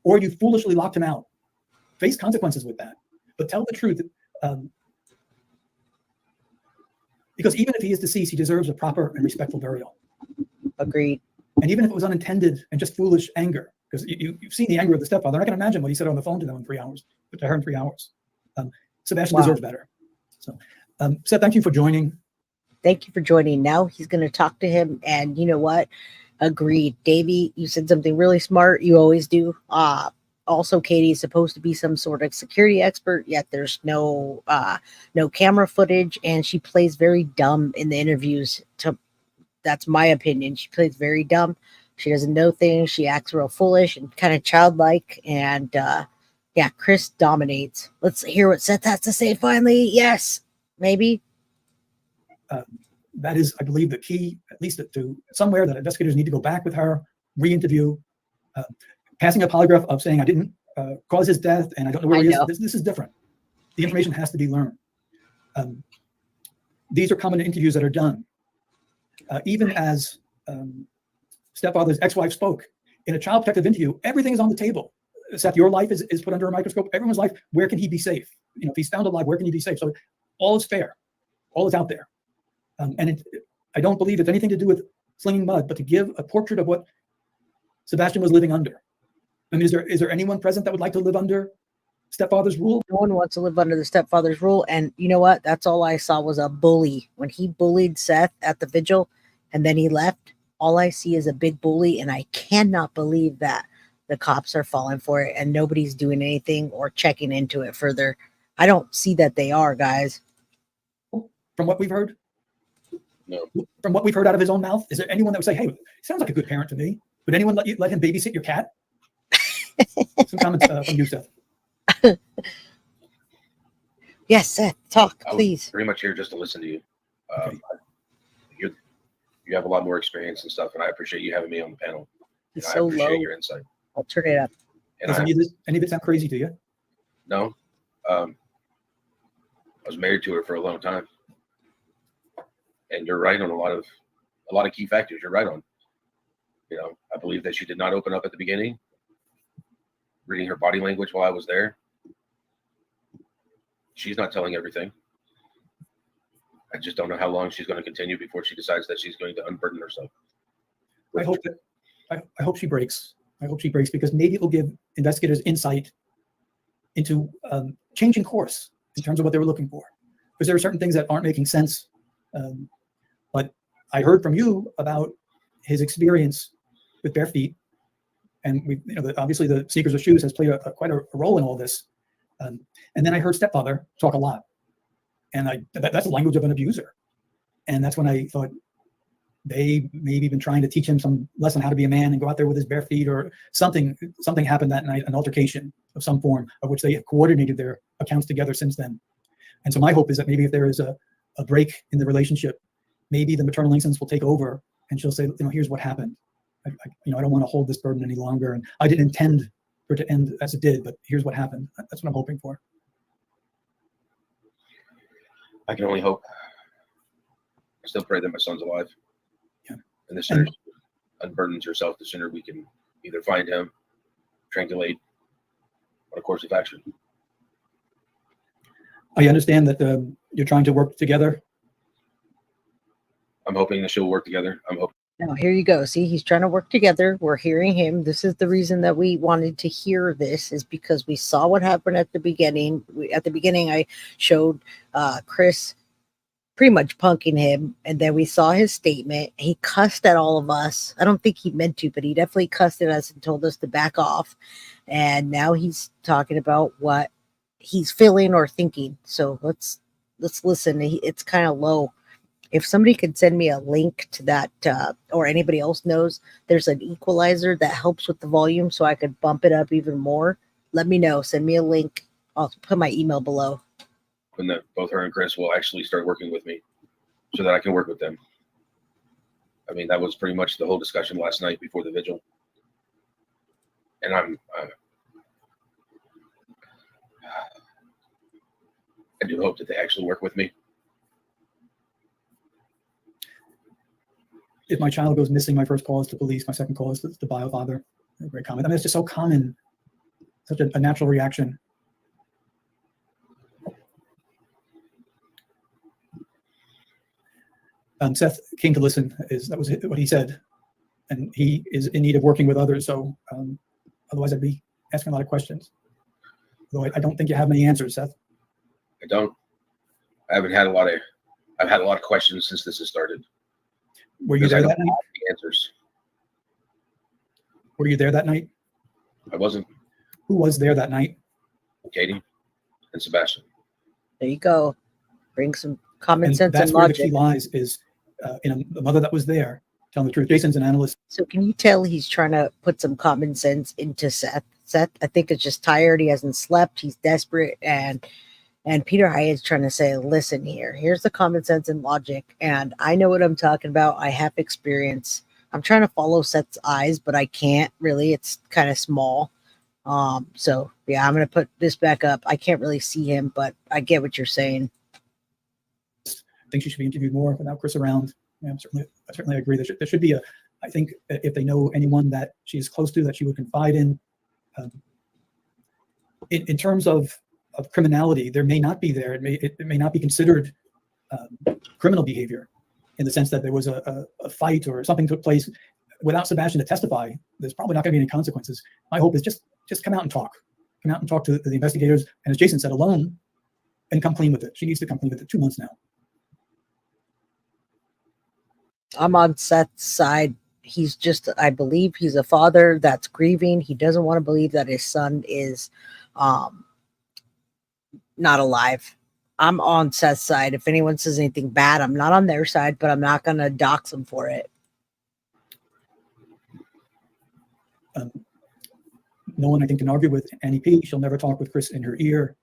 or you foolishly locked him out. Face consequences with that, but tell the truth. Because even if he is deceased, he deserves a proper and respectful burial. Agreed. And even if it was unintended and just foolish anger, because you've seen the anger of the stepfather. I can imagine what he said on the phone to them in 3 hours, to her in 3 hours. Sebastian deserves better. So, Seth, thank you for joining. Thank you for joining. Now he's going to talk to him. And you know what? Agreed. Davey, you said something really smart. You always do. Also, Katie is supposed to be some sort of security expert, yet there's no camera footage, and she plays very dumb in the interviews. That's my opinion. She plays very dumb. She doesn't know things. She acts real foolish and kind of childlike. And yeah, Chris dominates. Let's hear what Seth has to say finally. Yes, maybe. That is, I believe, the key, at least to somewhere that investigators need to go back with her, re-interview, passing a polygraph of saying I didn't cause his death and I don't know where he is. This is different. The information has to be learned. These are common interviews that are done. Even as stepfather's ex-wife spoke in a child protective interview, everything is on the table. Seth, your life is put under a microscope. Everyone's life, where can he be safe? You know, if he's found alive, where can he be safe? So all is fair. All is out there. And I don't believe it's anything to do with slinging mud, but to give a portrait of what Sebastian was living under. I mean, is there anyone present that would like to live under stepfather's rule? No one wants to live under the stepfather's rule. And you know what? That's all I saw was a bully. When he bullied Seth at the vigil and then he left, all I see is a big bully. And I cannot believe that the cops are falling for it and nobody's doing anything or checking into it further. I don't see that they are, guys. From what we've heard? No. From what we've heard out of his own mouth, is there anyone that would say, hey, sounds like a good parent to me? Would anyone let him babysit your cat? Some comments from you, Seth. Yes, Seth, talk, please. Pretty much here just to listen to you. Okay. You have a lot more experience and stuff, and I appreciate you having me on the panel. It's I so appreciate low. your insight. I'll turn it up. And Does any of it sound crazy to you? No. I was married to her for a long time. And you're right on a lot of key factors. You're right on. You know, I believe that she did not open up at the beginning. Reading her body language while I was there. She's not telling everything. I just don't know how long she's going to continue before she decides that she's going to unburden herself. I hope she breaks. I hope she breaks, because maybe it will give investigators insight into changing course in terms of what they were looking for. Because there are certain things that aren't making sense But I heard from you about his experience with bare feet, and obviously the Seekers of Shoes has played quite a role in all this. And then I heard stepfather talk a lot, and that's the language of an abuser. And that's when I thought they maybe been trying to teach him some lesson how to be a man and go out there with his bare feet, or something happened that night, an altercation of some form, of which they have coordinated their accounts together since then. And so my hope is that maybe if there is a break in the relationship, maybe the maternal instance will take over and she'll say, here's what happened. I don't want to hold this burden any longer, and I didn't intend for it to end as it did, but here's what happened. That's what I'm hoping for. I can only hope. I still pray that my son's alive. Yeah. And the sooner she unburdens herself, the sooner we can either find him, triangulate on a course of action. I understand that you're trying to work together. I'm hoping that she'll work together. I'm hoping. Now, here you go. See, he's trying to work together. We're hearing him. This is the reason that we wanted to hear this, is because we saw what happened at the beginning. At the beginning, I showed Chris pretty much punking him, and then we saw his statement. He cussed at all of us. I don't think he meant to, but he definitely cussed at us and told us to back off. And now he's talking about what he's feeling or thinking. So let's listen. It's kind of low. If somebody could send me a link to that, or anybody else knows, there's an equalizer that helps with the volume so I could bump it up even more. Let me know. Send me a link. I'll put my email below. When both her and Chris will actually start working with me so that I can work with them. I mean, that was pretty much the whole discussion last night before the vigil. And I do hope that they actually work with me. If my child goes missing, my first call is to police. My second call is to bio father. Great comment. I mean, it's just so common, such a natural reaction. Seth came to listen. That was what he said, and he is in need of working with others. So otherwise, I'd be asking a lot of questions. Though I don't think you have many answers, Seth. I don't. I've had a lot of questions since this has started. Were you there that night? The answers. Were you there that night? I wasn't. Who was there that night? Katie and Sebastian. There you go. Bring some common sense that's and where logic. The key lies is in the mother that was there telling the truth. Jason's an analyst. So can you tell he's trying to put some common sense into Seth? Seth, I think, is just tired. He hasn't slept. He's desperate. And Peter Hyatt's trying to say, listen here, here's the common sense and logic. And I know what I'm talking about. I have experience. I'm trying to follow Seth's eyes, but I can't really. It's kind of small. So yeah, I'm going to put this back up. I can't really see him, but I get what you're saying. I think she should be interviewed more without Chris around. Yeah, I certainly agree. There should be I think if they know anyone that she is close to, that she would confide in. In terms of criminality, there may not be there. It may not be considered criminal behavior in the sense that there was a fight or something took place without Sebastian to testify. There's probably not going to be any consequences. My hope is just come out and talk. Come out and talk to the investigators. And as Jason said, alone, and come clean with it. She needs to come clean with it. 2 months now. I'm on Seth's side. He's just, I believe he's a father that's grieving. He doesn't want to believe that his son is not alive. I'm on Seth's side. If anyone says anything bad, I'm not on their side, but I'm not going to dox them for it. No one, I think, can argue with Annie P. She'll never talk with Chris in her ear.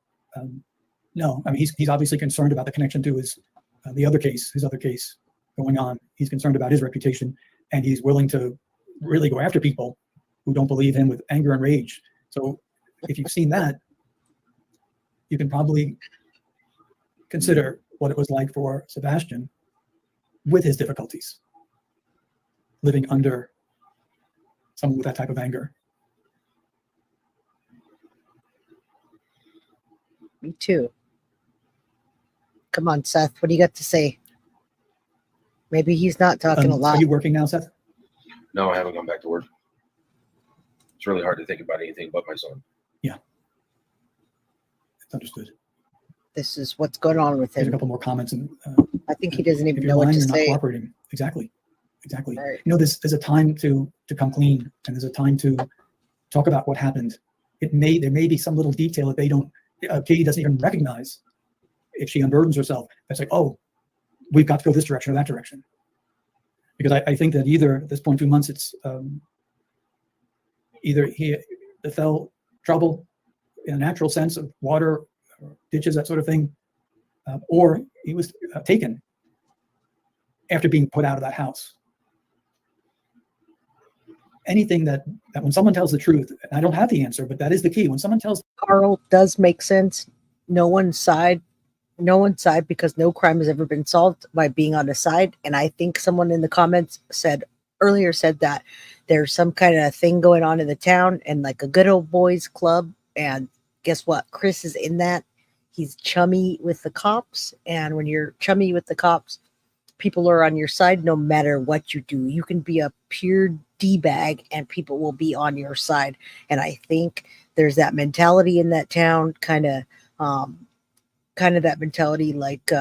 No, I mean, he's obviously concerned about the connection to his other case going on. He's concerned about his reputation, and he's willing to really go after people who don't believe him with anger and rage. So if you've seen that, you can probably consider what it was like for Sebastian with his difficulties, living under someone with that type of anger. Me too. Come on, Seth. What do you got to say? Maybe he's not talking a lot. Are you working now, Seth? No, I haven't gone back to work. It's really hard to think about anything but my son. Yeah. It's understood. This is what's going on with There's a him. couple more comments, and I think he doesn't even If you're know what lying, to you're not say. cooperating. Exactly. Right. You know, there's a time to come clean, and there's a time to talk about what happened. There may be some little detail that they don't, Katie doesn't even recognize if she unburdens herself. It's like, oh, we've got to go this direction or that direction. Because I think that either at this point, 2 months, it's either he fell trouble in a natural sense of water, or ditches, that sort of thing, or he was taken after being put out of that house. Anything that when someone tells the truth, and I don't have the answer, but that is the key. When someone tells, Carl does make sense. No one's side because no crime has ever been solved by being on a side. And I think someone in the comments said that there's some kind of thing going on in the town and like a good old boys club. And guess what? Chris is in that. He's chummy with the cops. And when you're chummy with the cops, people are on your side no matter what you do. You can be a pure D-bag and people will be on your side. And I think there's that mentality in that town, kind of that mentality, like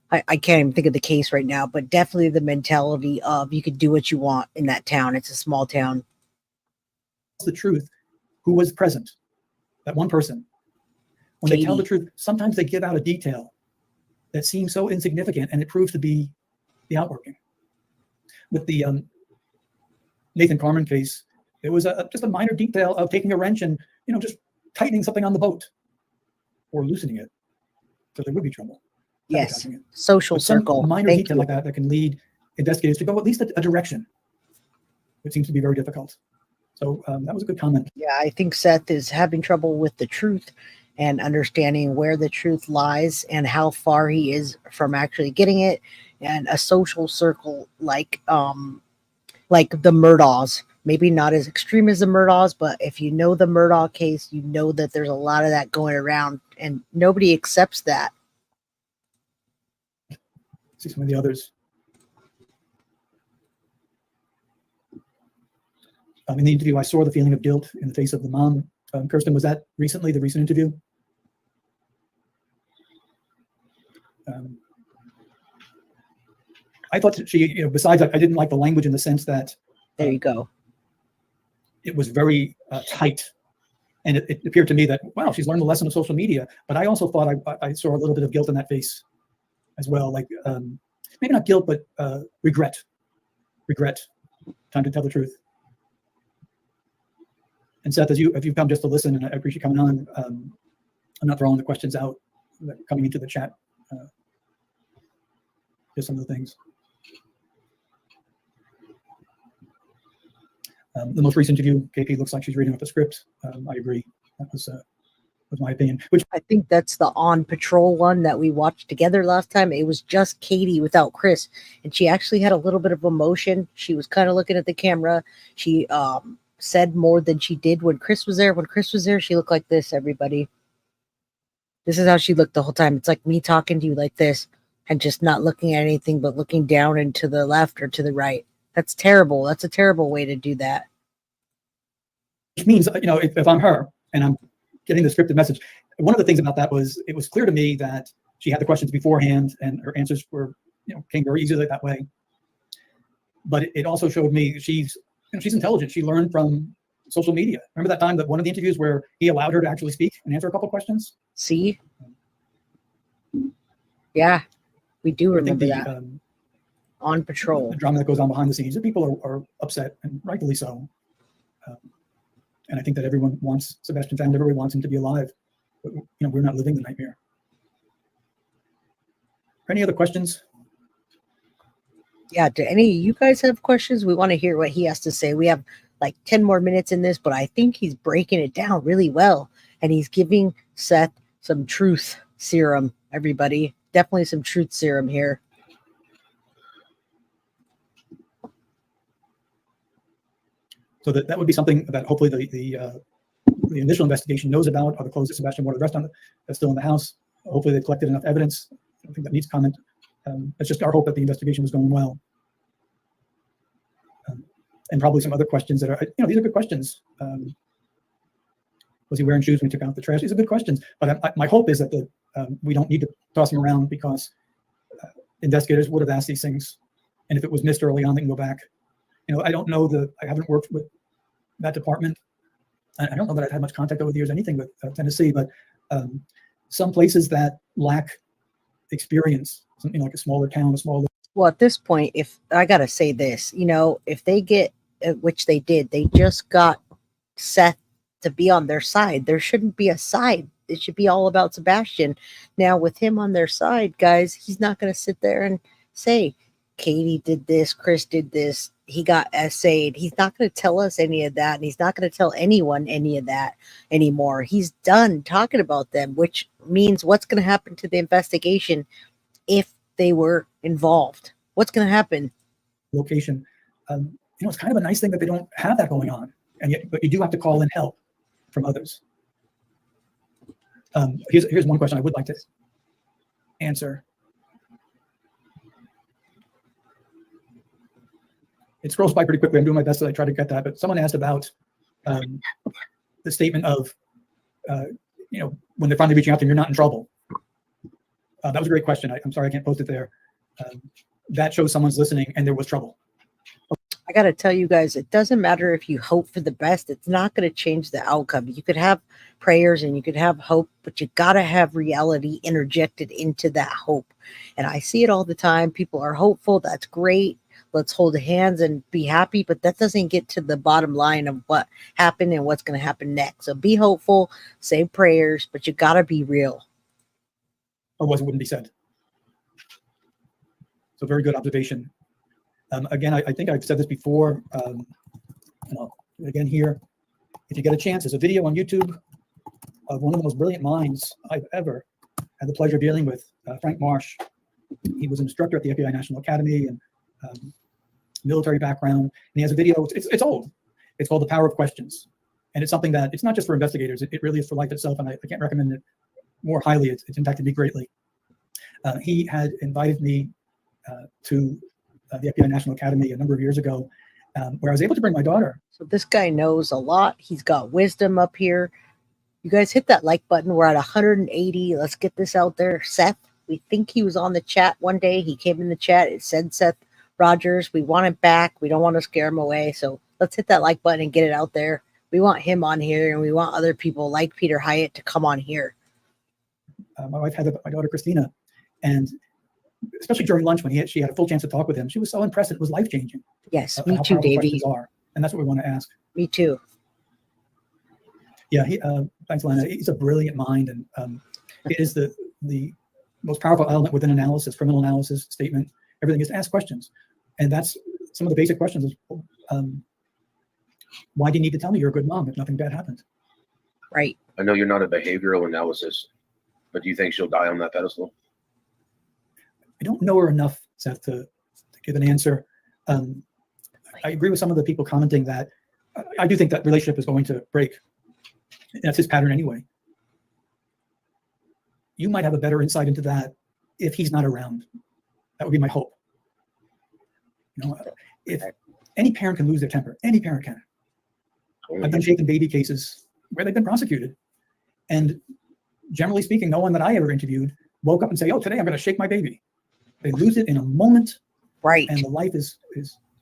I can't even think of the case right now, but definitely the mentality of you could do what you want in that town. It's a small town. the truth, who was present, that one person. When Katie. they tell the truth, sometimes they give out a detail that seems so insignificant, and it proves to be the outworking. With the Nathan Carmen case, it was just a minor detail of taking a wrench and just tightening something on the boat or loosening it, so there would be trouble. Yes, social circle. Minor Thank detail you. like that can lead investigators to go at least a direction. It seems to be very difficult. So that was a good comment. Yeah, I think Seth is having trouble with the truth and understanding where the truth lies and how far he is from actually getting it. And a social circle like the Murdaughs, maybe not as extreme as the Murdaughs, but if you know the Murdaugh case, you know that there's a lot of that going around, and nobody accepts that. See some of the others. In the interview, I saw the feeling of guilt in the face of the mom. Kirsten, was that recently, the recent interview? I thought that she, besides, I didn't like the language in the sense that There you go. it was very tight. And it appeared to me that, wow, she's learned the lesson of social media. But I also thought I saw a little bit of guilt in that face as well. Like maybe not guilt, but regret. Time to tell the truth. And Seth, if you've come just to listen, and I appreciate you coming on, I'm not throwing the questions out that are coming into the chat. Just some of the things. The most recent interview, KP looks like she's reading off the script. I agree. That was my opinion. Which I think that's the On Patrol one that we watched together last time. It was just Katie without Chris, and she actually had a little bit of emotion. She was kind of looking at the camera. She said more than she did when Chris was there. When Chris was there, she looked like this, everybody. This is how she looked the whole time. It's like me talking to you like this and just not looking at anything but looking down and to the left or to the right. That's terrible. That's a terrible way to do that. which means, if I'm her and I'm getting the scripted message, one of the things about that was it was clear to me that she had the questions beforehand and her answers were, came very easily that way. But it also showed me she's intelligent. She learned from social media. Remember that time that one of the interviews where he allowed her to actually speak and answer a couple questions? See? Yeah, we do remember that. On Patrol. The drama that goes on behind the scenes. The people are upset, and rightfully so. And I think that everyone wants Sebastian found. Everybody wants him to be alive. But, we're not living the nightmare. Any other questions? Yeah, do any of you guys have questions? We want to hear what he has to say. We have like 10 more minutes in this, but I think he's breaking it down really well. And he's giving Seth some truth serum, everybody. Definitely some truth serum here. So that would be something that hopefully the initial investigation knows about, are the clothes that Sebastian wore at the restaurant that's still in the house. Hopefully they've collected enough evidence. I don't think that needs comment. It's just our hope that the investigation was going well. And probably some other questions that are, these are good questions. Was he wearing shoes when he took out the trash? These are good questions. But my hope is that we don't need to toss them around because investigators would have asked these things. And if it was missed early on, they can go back. I don't know I haven't worked with that department. I don't know that I've had much contact over the years, anything with Tennessee, but some places that lack experience, something like a smaller town, Well, at this point, if I got to say this, if they get, which they did, they just got Seth to be on their side. There shouldn't be a side. It should be all about Sebastian. Now, with him on their side, guys, he's not going to sit there and say, Katie did this, Chris did this, he got essayed. He's not going to tell us any of that, and he's not going to tell anyone any of that anymore. He's done talking about them, which means what's going to happen to the investigation if they were involved? What's going to happen? Location. It's kind of a nice thing that they don't have that going on, but you do have to call in help from others. Here's one question I would like to answer. It scrolls by pretty quickly. I'm doing my best as I try to get that, but someone asked about the statement of, when they're finally reaching out to you, you're not in trouble. That was a great question. I'm sorry I can't post it there. That shows someone's listening and there was trouble. I got to tell you guys, it doesn't matter if you hope for the best. It's not going to change the outcome. You could have prayers and you could have hope, but you got to have reality interjected into that hope. And I see it all the time. People are hopeful. That's great. Let's hold hands and be happy. But that doesn't get to the bottom line of what happened and what's going to happen next. So be hopeful, say prayers, but you got to be real. Otherwise, it wouldn't be said. So very good observation. Again, I think I've said this before. Again here, if you get a chance, there's a video on YouTube of one of the most brilliant minds I've ever had the pleasure of dealing with, Frank Marsh. He was an instructor at the FBI National Academy and military background. And he has a video, it's old. It's called The Power of Questions. And it's something that, it's not just for investigators, it really is for life itself. And I can't recommend it more highly. It's impacted me greatly. He had invited me to the FBI National Academy a number of years ago, where I was able to bring my daughter. So this guy knows a lot. He's got wisdom up here. You guys hit that like button. We're at 180. Let's get this out there. Seth, we think he was on the chat one day. He came in the chat. It said Seth Rogers. We want him back. We don't want to scare him away. So let's hit that like button and get it out there. We want him on here, and we want other people like Peter Hyatt to come on here. My wife had my daughter, Christina, and especially during lunch when she had a full chance to talk with him, she was so impressed. It was life-changing. Yes, me too, Davey. And that's what we want to ask. Me too. Yeah, thanks, Lana. He's a brilliant mind, and it is the most powerful element within analysis, criminal analysis, statement. Everything is to ask questions, and that's some of the basic questions. Is, why do you need to tell me you're a good mom if nothing bad happened? Right. I know you're not a behavioral analysis, but do you think she'll die on that pedestal? I don't know her enough, Seth, to give an answer. I agree with some of the people commenting that I do think that relationship is going to break. That's his pattern anyway. You might have a better insight into that if he's not around. That would be my hope. If any parent can lose their temper, any parent can. I've been shaken baby cases where they've been prosecuted. And generally speaking, no one that I ever interviewed woke up and say, oh, today I'm going to shake my baby. They lose it in a moment. Right. And the life is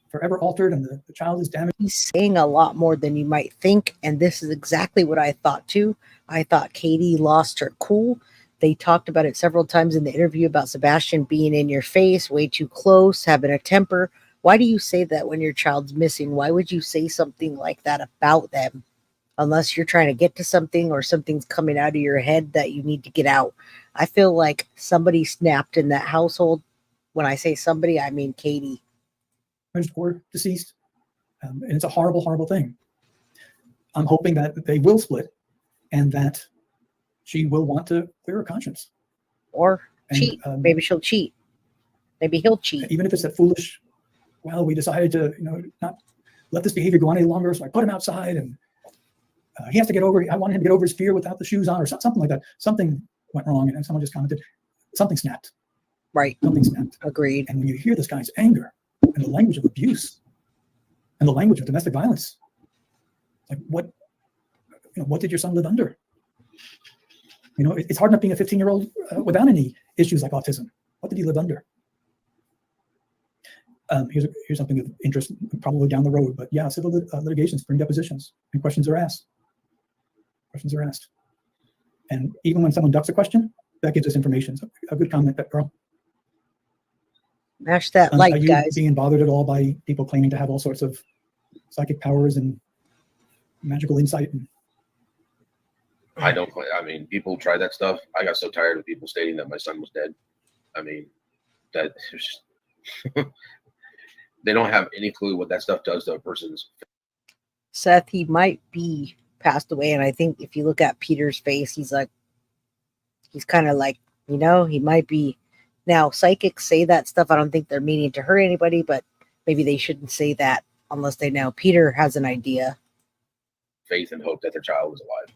forever altered, and the child is damaged. He's saying a lot more than you might think. And this is exactly what I thought too. I thought Katie lost her cool. They talked about it several times in the interview about Sebastian being in your face, way too close, having a temper. Why do you say that when your child's missing? Why would you say something like that about them? Unless you're trying to get to something or something's coming out of your head that you need to get out. I feel like somebody snapped in that household. When I say somebody, I mean Katie. Or deceased. And it's a horrible, horrible thing. I'm hoping that they will split and that she will want to clear her conscience. Or cheat. Maybe she'll cheat. Maybe he'll cheat. Even if it's that foolish, well, we decided to, not let this behavior go on any longer, so I put him outside, and he has to get over, I wanted him to get over his fear without the shoes on, or something like that. Something went wrong, and someone just commented, something snapped. Right. Something snapped. Agreed. And when you hear this guy's anger and the language of abuse and the language of domestic violence, like what did your son live under? It's hard enough being a 15-year-old without any issues like autism. What did he live under? Here's something of interest, probably down the road. But yeah, civil litigations bring depositions, and questions are asked. And even when someone ducks a question, that gives us information. So a good comment, that girl. Smash that Are like, you guys. being bothered at all by people claiming to have all sorts of psychic powers and magical insight? I don't. I mean, people try that stuff. I got so tired of people stating that my son was dead. I mean, that they don't have any clue what that stuff does to a person's. Seth, he might be passed away, and I think if you look at Peter's face, he's kind of like, he might be. Now, psychics say that stuff. I don't think they're meaning to hurt anybody, but maybe they shouldn't say that unless they know. Peter has an idea. Faith and hope that their child is alive.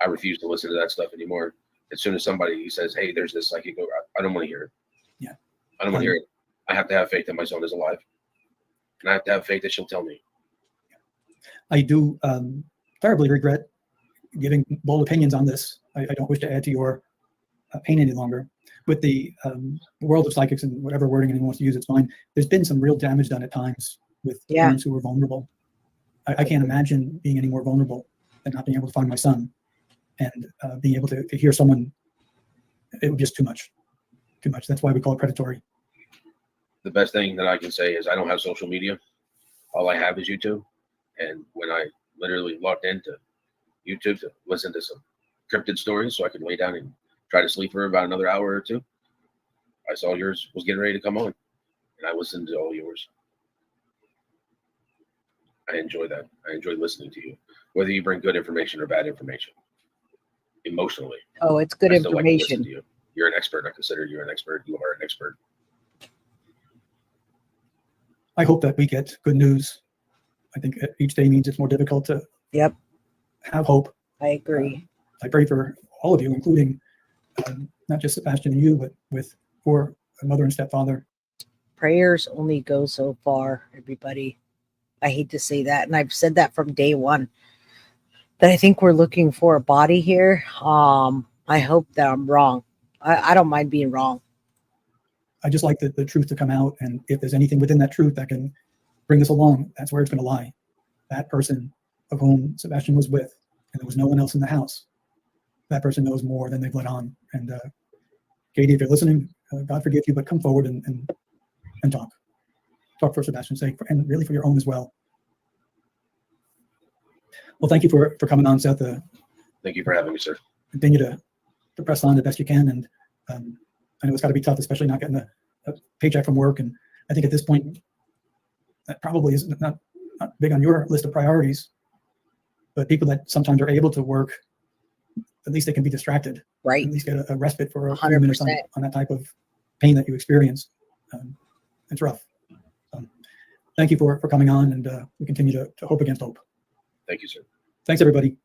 I refuse to listen to that stuff anymore. As soon as somebody says, "Hey, there's this psychic," I don't want to hear it. Yeah, I don't want to hear it. I have to have faith that my son is alive, and I have to have faith that she'll tell me. I do terribly regret giving bold opinions on this. I don't wish to add to your pain any longer. With the world of psychics and whatever wording anyone wants to use, it's fine. There's been some real damage done at times with parents who were vulnerable. I can't imagine being any more vulnerable than not being able to find my son, and being able to hear someone. It was just too much. That's why we call it predatory. The best thing that I can say is I don't have social media. All I have is YouTube. And when I literally logged into YouTube to listen to some cryptid stories so I could lay down and try to sleep for about another hour or two, I saw yours was getting ready to come on, and I listened to all yours. I enjoy that. I enjoy listening to you, whether you bring good information or bad information. Emotionally. Oh, it's good information. Like to you. You're an expert. I consider you an expert. You are an expert. I hope that we get good news. I think each day means it's more difficult to have hope. I agree. I pray for all of you, including not just Sebastian and you, but for a mother and stepfather. Prayers only go so far, everybody. I hate to say that, and I've said that from day one, that I think we're looking for a body here. I hope that I'm wrong. I don't mind being wrong. I just like the truth to come out, and if there's anything within that truth that can bring us along, that's where it's going to lie. That person of whom Sebastian was with, and there was no one else in the house, that person knows more than they've let on. And Katie, if you're listening, God forgive you, but come forward and talk. Talk for Sebastian's sake, and really for your own as well. Well, thank you for coming on, Seth. Thank you for having me, sir. Continue to press on the best you can. And I know it's got to be tough, especially not getting a paycheck from work. And I think at this point, that probably is not big on your list of priorities. But people that sometimes are able to work, at least they can be distracted. Right. At least get a respite for a few 100%. minutes on that type of pain that you experience. It's rough. Thank you for coming on, and we continue to hope against hope. Thank you, sir. Thanks, everybody.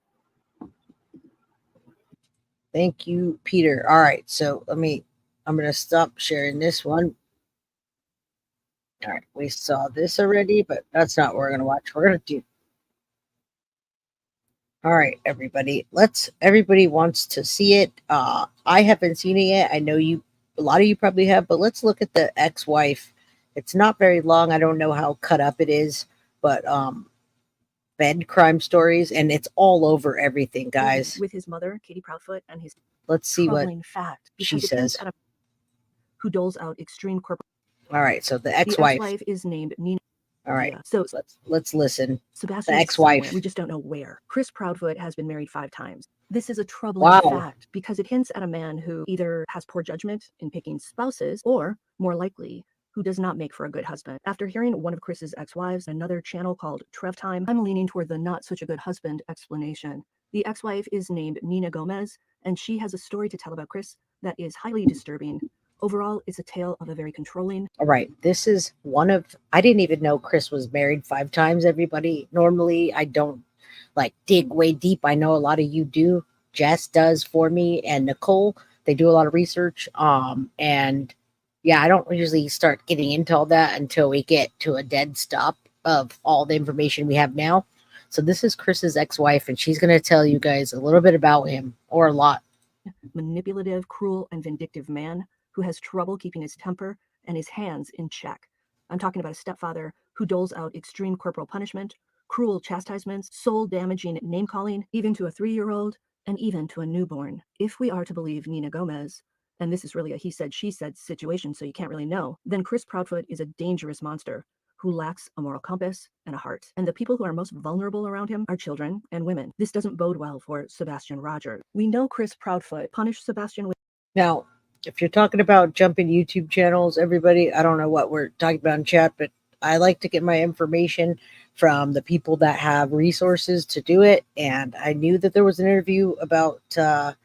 Thank you, Peter. All right, so I'm going to stop sharing this one. All right, we saw this already, but that's not what we're going to watch. We're going to do. All right, everybody. Everybody wants to see it. I haven't seen it yet. I know a lot of you probably have, but let's look at the ex-wife. It's not very long. I don't know how cut up it is, but bed crime stories, and it's all over everything, guys. With his mother, Katie Proudfoot, and his let's see what fact she says. Who doles out extreme corporate. All right, so the ex-wife. The ex-wife is named Nina. All right, so let's listen. Sebastian, the ex-wife. We just don't know where. Chris Proudfoot has been married 5 times. This is a troubling fact because it hints at a man who either has poor judgment in picking spouses, or more likely, who does not make for a good husband. After hearing one of Chris's ex-wives, another channel called Trev Time, I'm leaning toward the not such a good husband explanation. The ex-wife is named Nina Gomez, and she has a story to tell about Chris that is highly disturbing. Overall, it's a tale of a very controlling. All right, this is I didn't even know Chris was married 5 times, everybody. Normally, I don't dig way deep. I know a lot of you do. Jess does for me, and Nicole, they do a lot of research. And yeah, I don't usually start getting into all that until we get to a dead stop of all the information we have now. So this is Chris's ex-wife, and she's going to tell you guys a little bit about him, or a lot. Manipulative, cruel, and vindictive man who has trouble keeping his temper and his hands in check. I'm talking about a stepfather who doles out extreme corporal punishment, cruel chastisements, soul-damaging name-calling, even to a 3-year-old, and even to a newborn. If we are to believe Nina Gomez, and this is really a he said, she said situation, so you can't really know, then Chris Proudfoot is a dangerous monster who lacks a moral compass and a heart. And the people who are most vulnerable around him are children and women. This doesn't bode well for Sebastian Rogers. We know Chris Proudfoot punished Sebastian with... Now, if you're talking about jumping YouTube channels, everybody, I don't know what we're talking about in chat, but I like to get my information from the people that have resources to do it. And I knew that there was an interview about the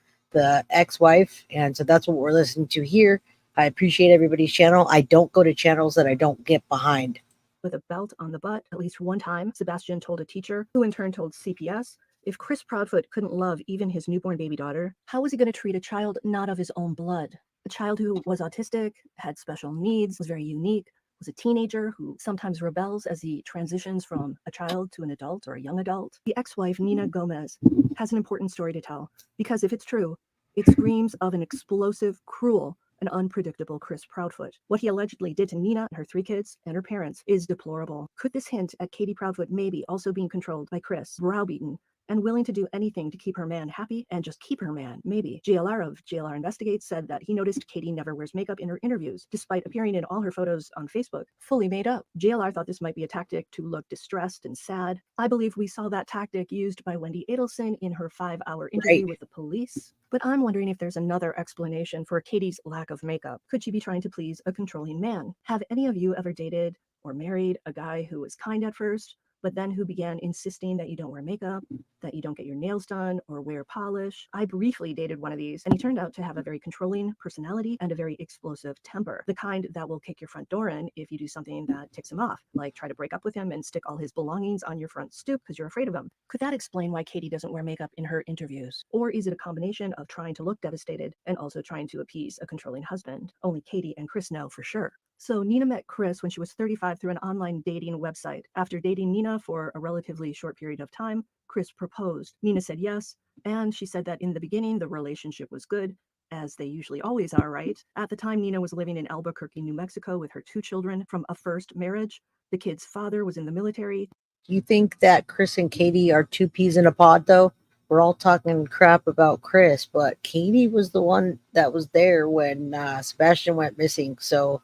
ex-wife, and so that's what we're listening to here. I appreciate everybody's channel. I don't go to channels that I don't get behind. With a belt on the butt. At least one time, Sebastian told a teacher, who in turn told CPS, if Chris Proudfoot couldn't love even his newborn baby daughter, how was he going to treat a child not of his own blood? A child who was autistic, had special needs, was very unique, was a teenager who sometimes rebels as he transitions from a child to an adult or a young adult. The ex-wife, Nina Gomez, has an important story to tell, because if it's true, it screams of an explosive, cruel, and unpredictable Chris Proudfoot. What he allegedly did to Nina, her 3 kids, and her parents is deplorable. Could this hint at Katie Proudfoot maybe also being controlled by Chris, browbeaten, and willing to do anything to keep her man happy and just keep her man, maybe? JLR of JLR Investigates said that he noticed Katie never wears makeup in her interviews, despite appearing in all her photos on Facebook, fully made up. JLR thought this might be a tactic to look distressed and sad. I believe we saw that tactic used by Wendy Adelson in her 5-hour interview with the police. But I'm wondering if there's another explanation for Katie's lack of makeup. Could she be trying to please a controlling man? Have any of you ever dated or married a guy who was kind at first, but then who began insisting that you don't wear makeup, that you don't get your nails done or wear polish? I briefly dated one of these, and he turned out to have a very controlling personality and a very explosive temper, the kind that will kick your front door in if you do something that ticks him off, like try to break up with him and stick all his belongings on your front stoop because you're afraid of him. Could that explain why Katie doesn't wear makeup in her interviews? Or is it a combination of trying to look devastated and also trying to appease a controlling husband? Only Katie and Chris know for sure. So Nina met Chris when she was 35 through an online dating website. After dating Nina for a relatively short period of time, Chris proposed. Nina said yes, and she said that in the beginning, the relationship was good, as they usually always are, right? At the time, Nina was living in Albuquerque, New Mexico with her 2 children from a first marriage. The kid's father was in the military. Do you think that Chris and Katie are 2 peas in a pod, though? We're all talking crap about Chris, but Katie was the one that was there when Sebastian went missing. So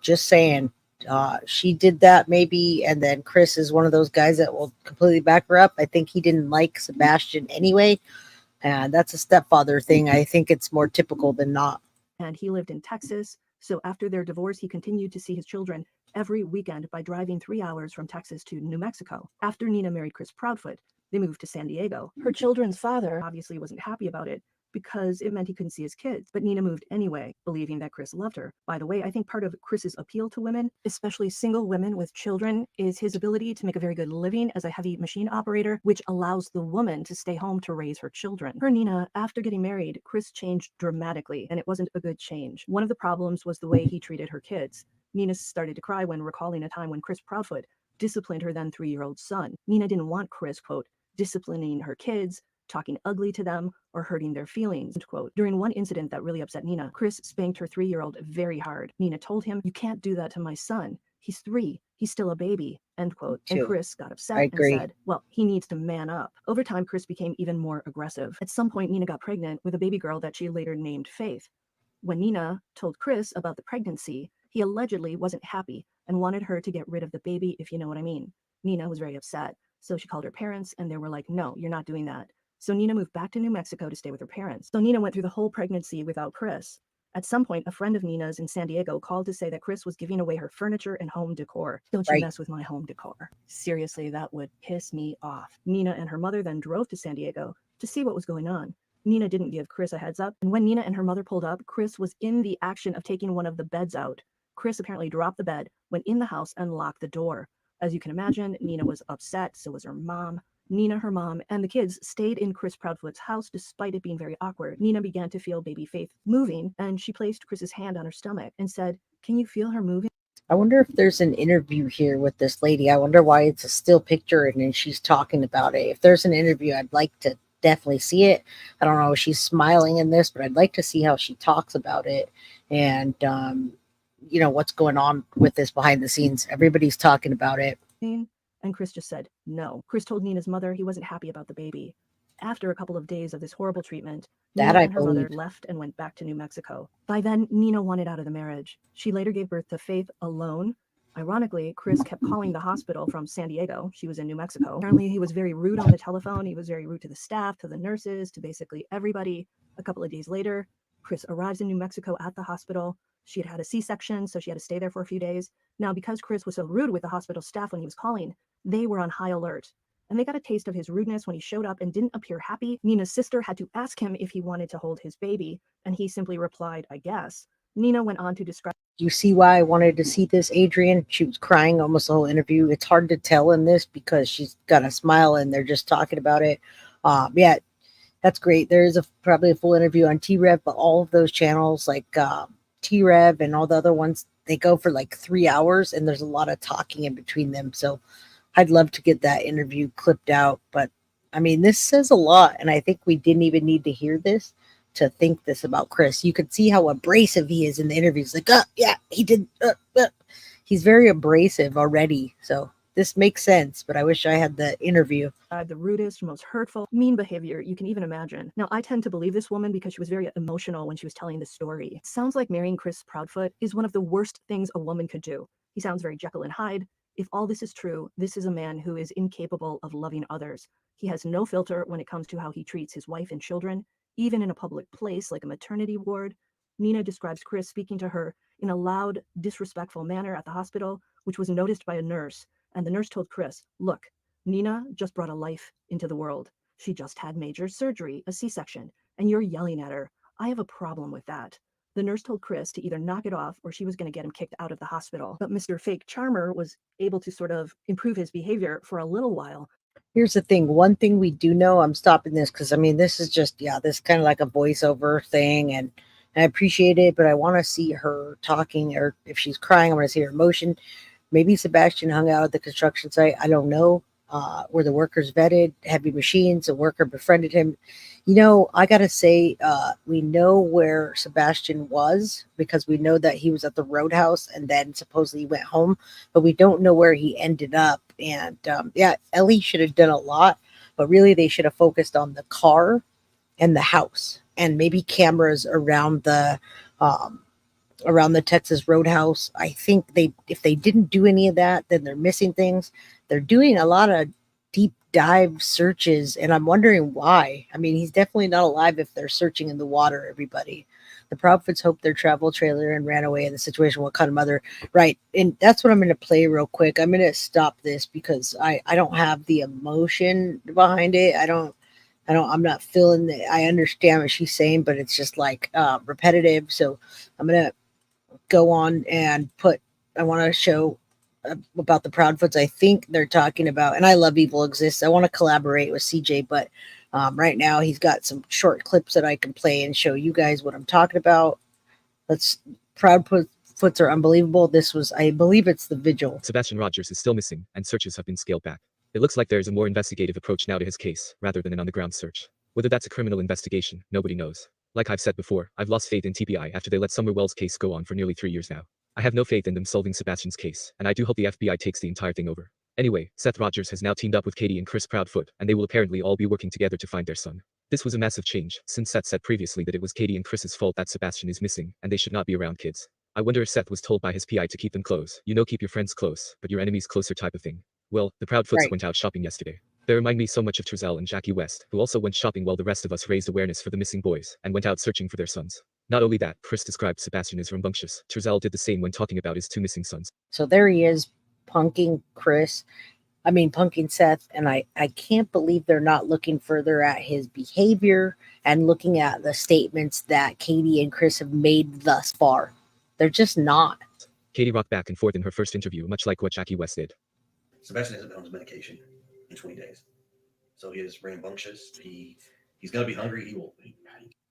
just saying, she did that maybe, and then Chris is one of those guys that will completely back her up. I think he didn't like Sebastian anyway, and that's a stepfather thing. I think it's more typical than not. And he lived in Texas, so after their divorce, he continued to see his children every weekend by driving 3 hours from Texas to New Mexico. After Nina married Chris Proudfoot, they moved to San Diego. Her children's father obviously wasn't happy about it, because it meant he couldn't see his kids. But Nina moved anyway, believing that Chris loved her. By the way, I think part of Chris's appeal to women, especially single women with children, is his ability to make a very good living as a heavy machine operator, which allows the woman to stay home to raise her children. For Nina, after getting married, Chris changed dramatically, and it wasn't a good change. One of the problems was the way he treated her kids. Nina started to cry when recalling a time when Chris Proudfoot disciplined her then 3-year-old son. Nina didn't want Chris, quote, disciplining her kids, talking ugly to them, or hurting their feelings, end quote. During one incident that really upset Nina, Chris spanked her 3-year-old very hard. Nina told him, "You can't do that to my son. He's 3. He's still a baby," end quote. And Chris got upset and said, well, he needs to man up. Over time, Chris became even more aggressive. At some point, Nina got pregnant with a baby girl that she later named Faith. When Nina told Chris about the pregnancy, he allegedly wasn't happy and wanted her to get rid of the baby, if you know what I mean. Nina was very upset, so she called her parents, and they were like, no, you're not doing that. So Nina moved back to New Mexico to stay with her parents. So Nina went through the whole pregnancy without Chris. At some point, a friend of Nina's in San Diego called to say that Chris was giving away her furniture and home decor. Don't you mess with my home decor. Seriously, that would piss me off. Nina and her mother then drove to San Diego to see what was going on. Nina didn't give Chris a heads up, and when Nina and her mother pulled up, Chris was in the action of taking one of the beds out. Chris apparently dropped the bed, went in the house, and locked the door. As you can imagine, Nina was upset, so was her mom. Nina, her mom, and the kids stayed in Chris Proudfoot's house despite it being very awkward. Nina began to feel baby Faith moving, and she placed Chris's hand on her stomach and said, "Can you feel her moving?" I wonder if there's an interview here with this lady. I wonder why it's a still picture and then she's talking about it. If there's an interview, I'd like to definitely see it. I don't know if she's smiling in this, but I'd like to see how she talks about it. And you know, what's going on with this behind the scenes. Everybody's talking about it. And Chris just said no. Chris told Nina's mother he wasn't happy about the baby. After a couple of days of this horrible treatment, That Nina I and her mother believe. left and went back to New Mexico. By then, Nina wanted out of the marriage. She later gave birth to Faith alone. Ironically, Chris kept calling the hospital from San Diego. She was in New Mexico. Apparently, he was very rude on the telephone. He was very rude to the staff, to the nurses, to basically everybody. A couple of days later, Chris arrives in New Mexico at the hospital. She had had a C-section, so she had to stay there for a few days. Now, because Chris was so rude with the hospital staff when he was calling, they were on high alert. And they got a taste of his rudeness when he showed up and didn't appear happy. Nina's sister had to ask him if he wanted to hold his baby, and he simply replied, I guess. Nina went on to describe. You see why I wanted to see this, Adrian? She was crying almost the whole interview. It's hard to tell in this because she's got a smile and they're just talking about it. Yeah, that's great. There is probably a full interview on T-Rev, but all of those channels like T-Rev and all the other ones, they go for like 3 hours and there's a lot of talking in between them. So I'd love to get that interview clipped out. But I mean, this says a lot. And I think we didn't even need to hear this to think this about Chris. You could see how abrasive he is in the interviews. Like, yeah, he did. He's very abrasive already. So this makes sense, but I wish I had the interview. The rudest, most hurtful, mean behavior you can even imagine. Now, I tend to believe this woman because she was very emotional when she was telling the story. It sounds like marrying Chris Proudfoot is one of the worst things a woman could do. He sounds very Jekyll and Hyde. If all this is true, this is a man who is incapable of loving others. He has no filter when it comes to how he treats his wife and children, even in a public place like a maternity ward. Nina describes Chris speaking to her in a loud, disrespectful manner at the hospital, which was noticed by a nurse. And the nurse told Chris, look, Nina just brought a life into the world. She just had major surgery, a C-section, and you're yelling at her. I have a problem with that. The nurse told Chris to either knock it off or she was going to get him kicked out of the hospital. But Mr. Fake Charmer was able to sort of improve his behavior for a little while. Here's the thing. One thing we do know, I'm stopping this because I mean, this is just, yeah, this kind of like a voiceover thing. And I appreciate it, but I want to see her talking, or if she's crying, I want to see her emotion. Maybe Sebastian hung out at the construction site. I don't know. Were the workers vetted? Heavy machines. A worker befriended him. You know, I got to say, we know where Sebastian was because we know that he was at the Roadhouse and then supposedly went home, but we don't know where he ended up. And yeah, Ellie should have done a lot, but really they should have focused on the car and the house and maybe cameras around the Texas Roadhouse. I think if they didn't do any of that, then they're missing things. They're doing a lot of deep dive searches, and I'm wondering why. I mean, he's definitely not alive if they're searching in the water, everybody. The Proudfoots hoped their travel trailer and ran away in the situation. What kind of mother? Right. And that's what I'm going to play real quick. I'm going to stop this because I don't have the emotion behind it. I'm not feeling it. I understand what she's saying, but it's just like repetitive. So I'm going to go on and I want to show about the Proudfoots. I think they're talking about, and I love Evil Exists. I want to collaborate with CJ, but right now he's got some short clips that I can play and show you guys what I'm talking about. Proudfoots are unbelievable. This was, I believe it's the Vigil. Sebastian Rogers is still missing, and searches have been scaled back. It looks like there's a more investigative approach now to his case, rather than an on-the-ground search. Whether that's a criminal investigation, nobody knows. Like I've said before, I've lost faith in TBI after they let Summer Wells' case go on for nearly 3 years now. I have no faith in them solving Sebastian's case, and I do hope the FBI takes the entire thing over. Anyway, Seth Rogers has now teamed up with Katie and Chris Proudfoot, and they will apparently all be working together to find their son. This was a massive change, since Seth said previously that it was Katie and Chris's fault that Sebastian is missing, and they should not be around kids. I wonder if Seth was told by his PI to keep them close. You know, keep your friends close, but your enemies closer type of thing. Well, the Proudfoots went out shopping yesterday. They remind me so much of Trezell and Jackie West, who also went shopping while the rest of us raised awareness for the missing boys, and went out searching for their sons. Not only that, Chris described Sebastian as rambunctious. Trezell did the same when talking about his 2 missing sons. So there he is, punking Seth, and I can't believe they're not looking further at his behavior and looking at the statements that Katie and Chris have made thus far. They're just not. Katie rocked back and forth in her first interview, much like what Jackie West did. Sebastian hasn't been on his medication in 20 days. So he is rambunctious. He's going to be hungry.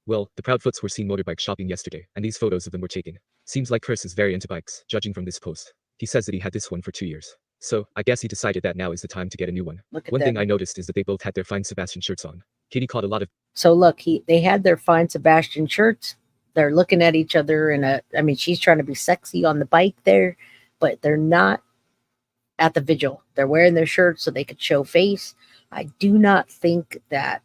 Well, the Proudfoots were seen motorbike shopping yesterday, and these photos of them were taken. Seems like Chris is very into bikes, judging from this post. He says that he had this one for 2 years. So, I guess he decided that now is the time to get a new one. One thing I noticed is that they both had their Fine Sebastian shirts on. Katie caught a lot of... So look, they had their Fine Sebastian shirts, they're looking at each other I mean, she's trying to be sexy on the bike there, but they're not at the vigil. They're wearing their shirts so they could show face. I don't think they're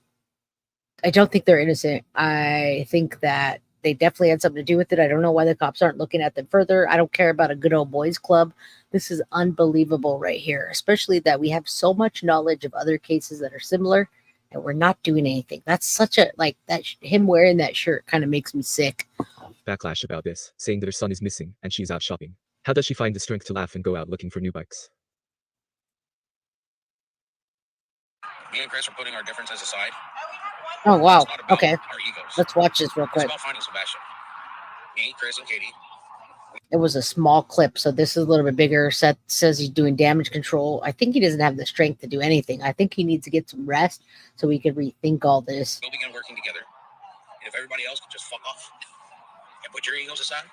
innocent. I think that they definitely had something to do with it. I don't know why the cops aren't looking at them further. I don't care about a good old boys club. This is unbelievable right here, especially that we have so much knowledge of other cases that are similar and we're not doing anything. That's such a, like, that him wearing that shirt kind of makes me sick. Backlash about this, saying that her son is missing and she's out shopping. How does she find the strength to laugh and go out looking for new bikes? Me and Chris are putting our differences aside. Oh, wow. It's not about Okay. our egos. Let's watch this real It's quick. about finding Sebastian. Me, Chris, and Katie. It was a small clip, so this is a little bit bigger. Seth says he's doing damage control. I think he doesn't have the strength to do anything. I think he needs to get some rest so we can rethink all this. We'll begin working together. And if everybody else could just fuck off and put your egos aside,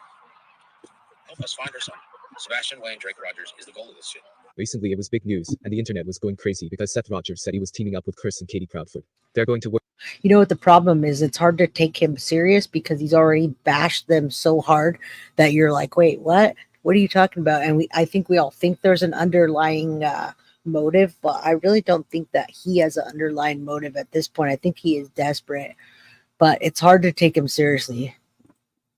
help us find our son. Sebastian Wayne Drake Rogers is the goal of this shit. Recently it was big news, and the internet was going crazy because Seth Rogers said he was teaming up with Chris and Katie Proudfoot. They're going to work. You know what the problem is? It's hard to take him serious because he's already bashed them so hard that you're like, wait, what? What are you talking about? And I think we all think there's an underlying motive, but I really don't think that he has an underlying motive at this point. I think he is desperate, but it's hard to take him seriously.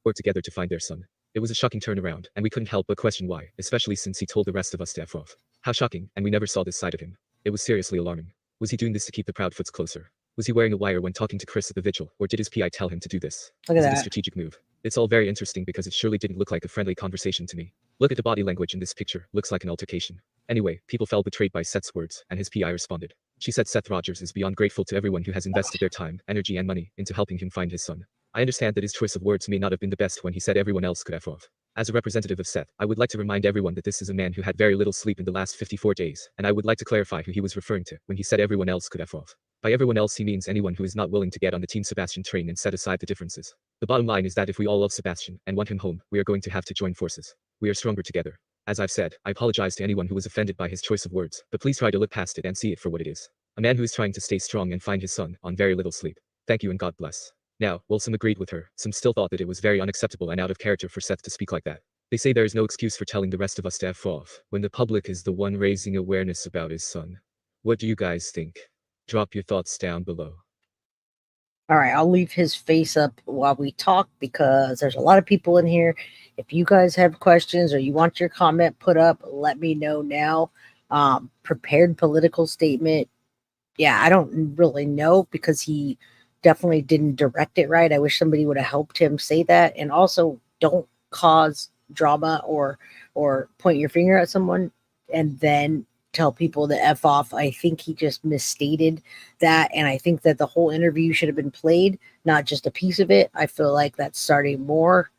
Work together to find their son. It was a shocking turnaround, and we couldn't help but question why, especially since he told the rest of us to F off. How shocking, and we never saw this side of him. It was seriously alarming. Was he doing this to keep the Proudfoots closer? Was he wearing a wire when talking to Chris at the vigil, or did his PI tell him to do this? Look at Is it that. a strategic move? It's all very interesting because it surely didn't look like a friendly conversation to me. Look at the body language in this picture, looks like an altercation. Anyway, people felt betrayed by Seth's words, and his PI responded. She said Seth Rogers is beyond grateful to everyone who has invested their time, energy and money into helping him find his son. I understand that his choice of words may not have been the best when he said everyone else could F off. As a representative of Seth, I would like to remind everyone that this is a man who had very little sleep in the last 54 days, and I would like to clarify who he was referring to when he said everyone else could F off. By everyone else he means anyone who is not willing to get on the Team Sebastian train and set aside the differences. The bottom line is that if we all love Sebastian and want him home, we are going to have to join forces. We are stronger together. As I've said, I apologize to anyone who was offended by his choice of words, but please try to look past it and see it for what it is. A man who is trying to stay strong and find his son on very little sleep. Thank you and God bless. Now, while some agreed with her, some still thought that it was very unacceptable and out of character for Seth to speak like that. They say there is no excuse for telling the rest of us to F off, when the public is the one raising awareness about his son. What do you guys think? Drop your thoughts down below. All right, I'll leave his face up while we talk because there's a lot of people in here. If you guys have questions or you want your comment put up, let me know now. Prepared political statement. Yeah, I don't really know because he definitely didn't direct it right. I wish somebody would have helped him say that. And also, don't cause drama or point your finger at someone and then tell people to F off. I think he just misstated that, and I think that the whole interview should have been played, not just a piece of it. I feel like that's starting more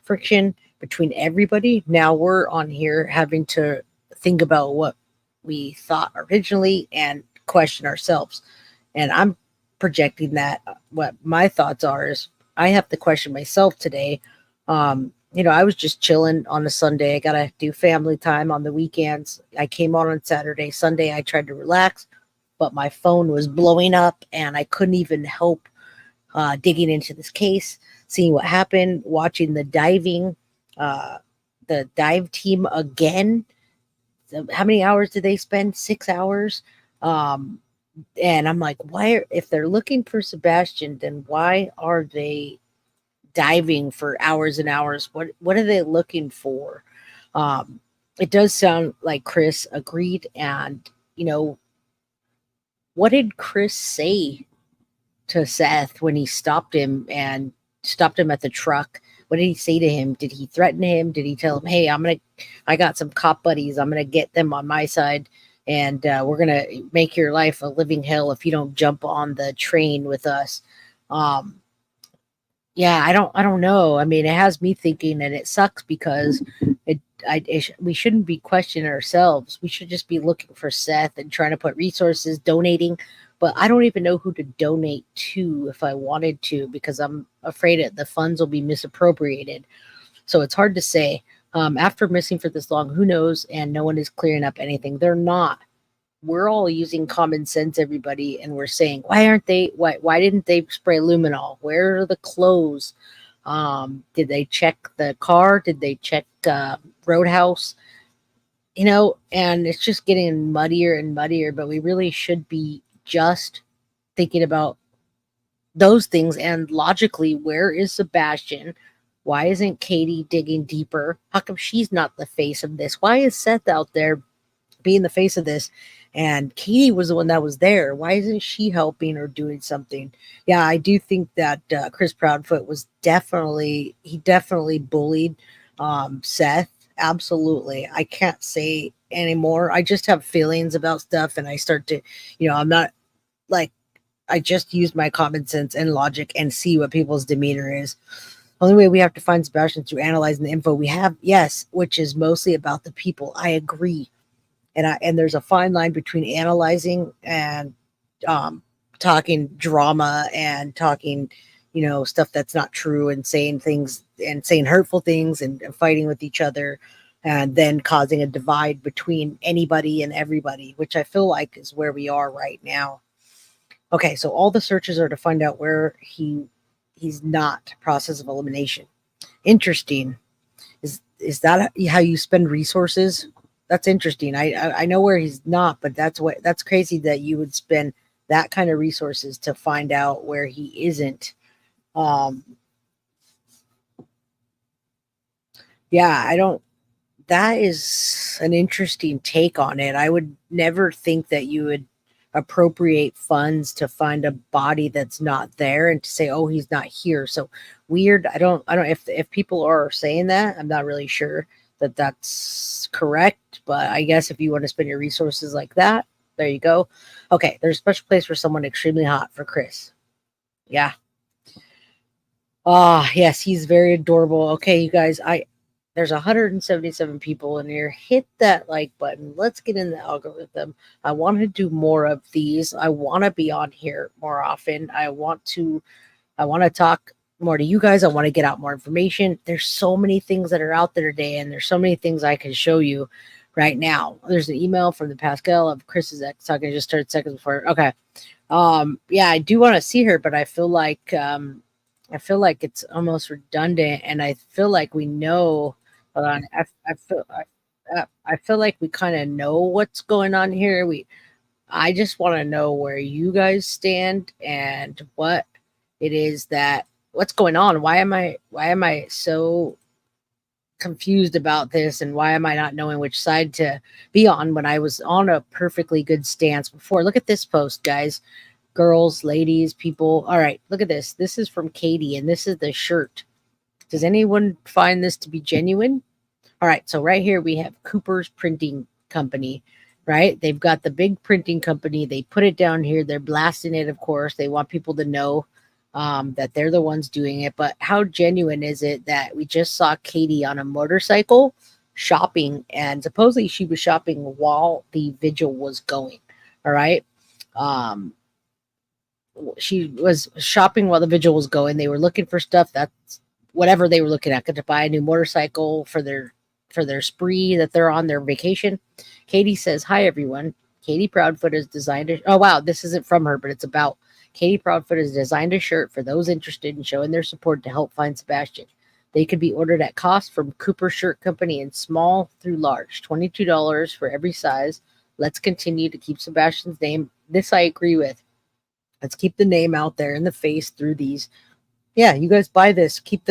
friction between everybody. Now we're on here having to think about what we thought originally and question ourselves. And I'm projecting that what my thoughts are is I have to question myself today. I was just chilling on a Sunday. I got to do family time on the weekends. I came on Saturday. Sunday, I tried to relax, but my phone was blowing up and I couldn't even help digging into this case, seeing what happened, watching the dive team again. So how many hours did they spend? 6 hours. And I'm like, if they're looking for Sebastian, then why are they diving for hours and hours? What are they looking for? It does sound like Chris agreed. And, what did Chris say to Seth when he stopped him at the truck? What did he say to him? Did he threaten him? Did he tell him, hey, I got some cop buddies. I'm going to get them on my side. And we're going to make your life a living hell if you don't jump on the train with us. Yeah, I don't know. I mean, it has me thinking, and it sucks because we shouldn't be questioning ourselves. We should just be looking for Seth and trying to put resources, donating. But I don't even know who to donate to if I wanted to, because I'm afraid that the funds will be misappropriated. So it's hard to say. After missing for this long, who knows? And no one is clearing up anything. They're not. We're all using common sense, everybody, and we're saying, why didn't they spray luminol? Where are the clothes? Did they check the car? Did they check Roadhouse? You know, and it's just getting muddier and muddier, but we really should be just thinking about those things and logically, where is Sebastian? Why isn't Katie digging deeper? How come she's not the face of this? Why is Seth out there being the face of this? And Katie was the one that was there. Why isn't she helping or doing something? Yeah, I do think that Chris Proudfoot was definitely bullied Seth. Absolutely. I can't say anymore. I just have feelings about stuff and I start to, I'm not like, I just use my common sense and logic and see what people's demeanor is. Only way we have to find Sebastian through analyzing the info we have, yes, which is mostly about the people. I agree. And there's a fine line between analyzing and talking drama and talking, stuff that's not true and saying things and saying hurtful things and fighting with each other and then causing a divide between anybody and everybody, which I feel like is where we are right now. Okay, so all the searches are to find out where he's not. Process of elimination. Interesting. Is that how you spend resources? That's interesting. I know where he's not, but that's crazy that you would spend that kind of resources to find out where he isn't. Yeah, that is an interesting take on it. I would never think that you would appropriate funds to find a body that's not there and to say, oh, he's not here. So weird. I don't if people are saying that, I'm not really sure that that's correct, but I guess if you want to spend your resources like that, there you go. Okay, there's a special place for someone extremely hot for Chris. Yeah. Yes, he's very adorable. Okay, you guys, there's 177 people in here. Hit that like button. Let's get in the algorithm. I want to do more of these. I want to be on here more often. I want to talk more to you guys. I want to get out more information. There's so many things that are out there today, and there's so many things I can show you right now. There's an email from the Pascal of Chris's ex talking. Just started seconds before. Okay. Yeah, I do want to see her, but I feel like it's almost redundant, and I feel like we know. Hold on. I feel like we kind of know what's going on here. I just want to know where you guys stand and what it is what's going on. Why am I so confused about this, and why am I not knowing which side to be on when I was on a perfectly good stance before? Look at this post, guys, girls, ladies, people. All right, look at this. This is from Katie, and this is the shirt. Does anyone find this to be genuine? All right, so right here we have Cooper's Printing Company, right? They've got the big printing company. They put it down here. They're blasting it, of course. They want people to know that they're the ones doing it. But how genuine is it that we just saw Katie on a motorcycle shopping, and supposedly she was shopping while the vigil was going, all right? She was shopping while the vigil was going. They were looking for stuff. That's whatever they were looking at. Could to buy a new motorcycle for their spree that they're on their vacation. Katie says, hi, everyone. Katie Proudfoot has designed a... Oh, wow. This isn't from her, but it's about Katie Proudfoot has designed a shirt for those interested in showing their support to help find Sebastian. They could be ordered at cost from Cooper Shirt Company in small through large. $22 for every size. Let's continue to keep Sebastian's name. This I agree with. Let's keep the name out there in the face through these. Yeah, you guys buy this. Keep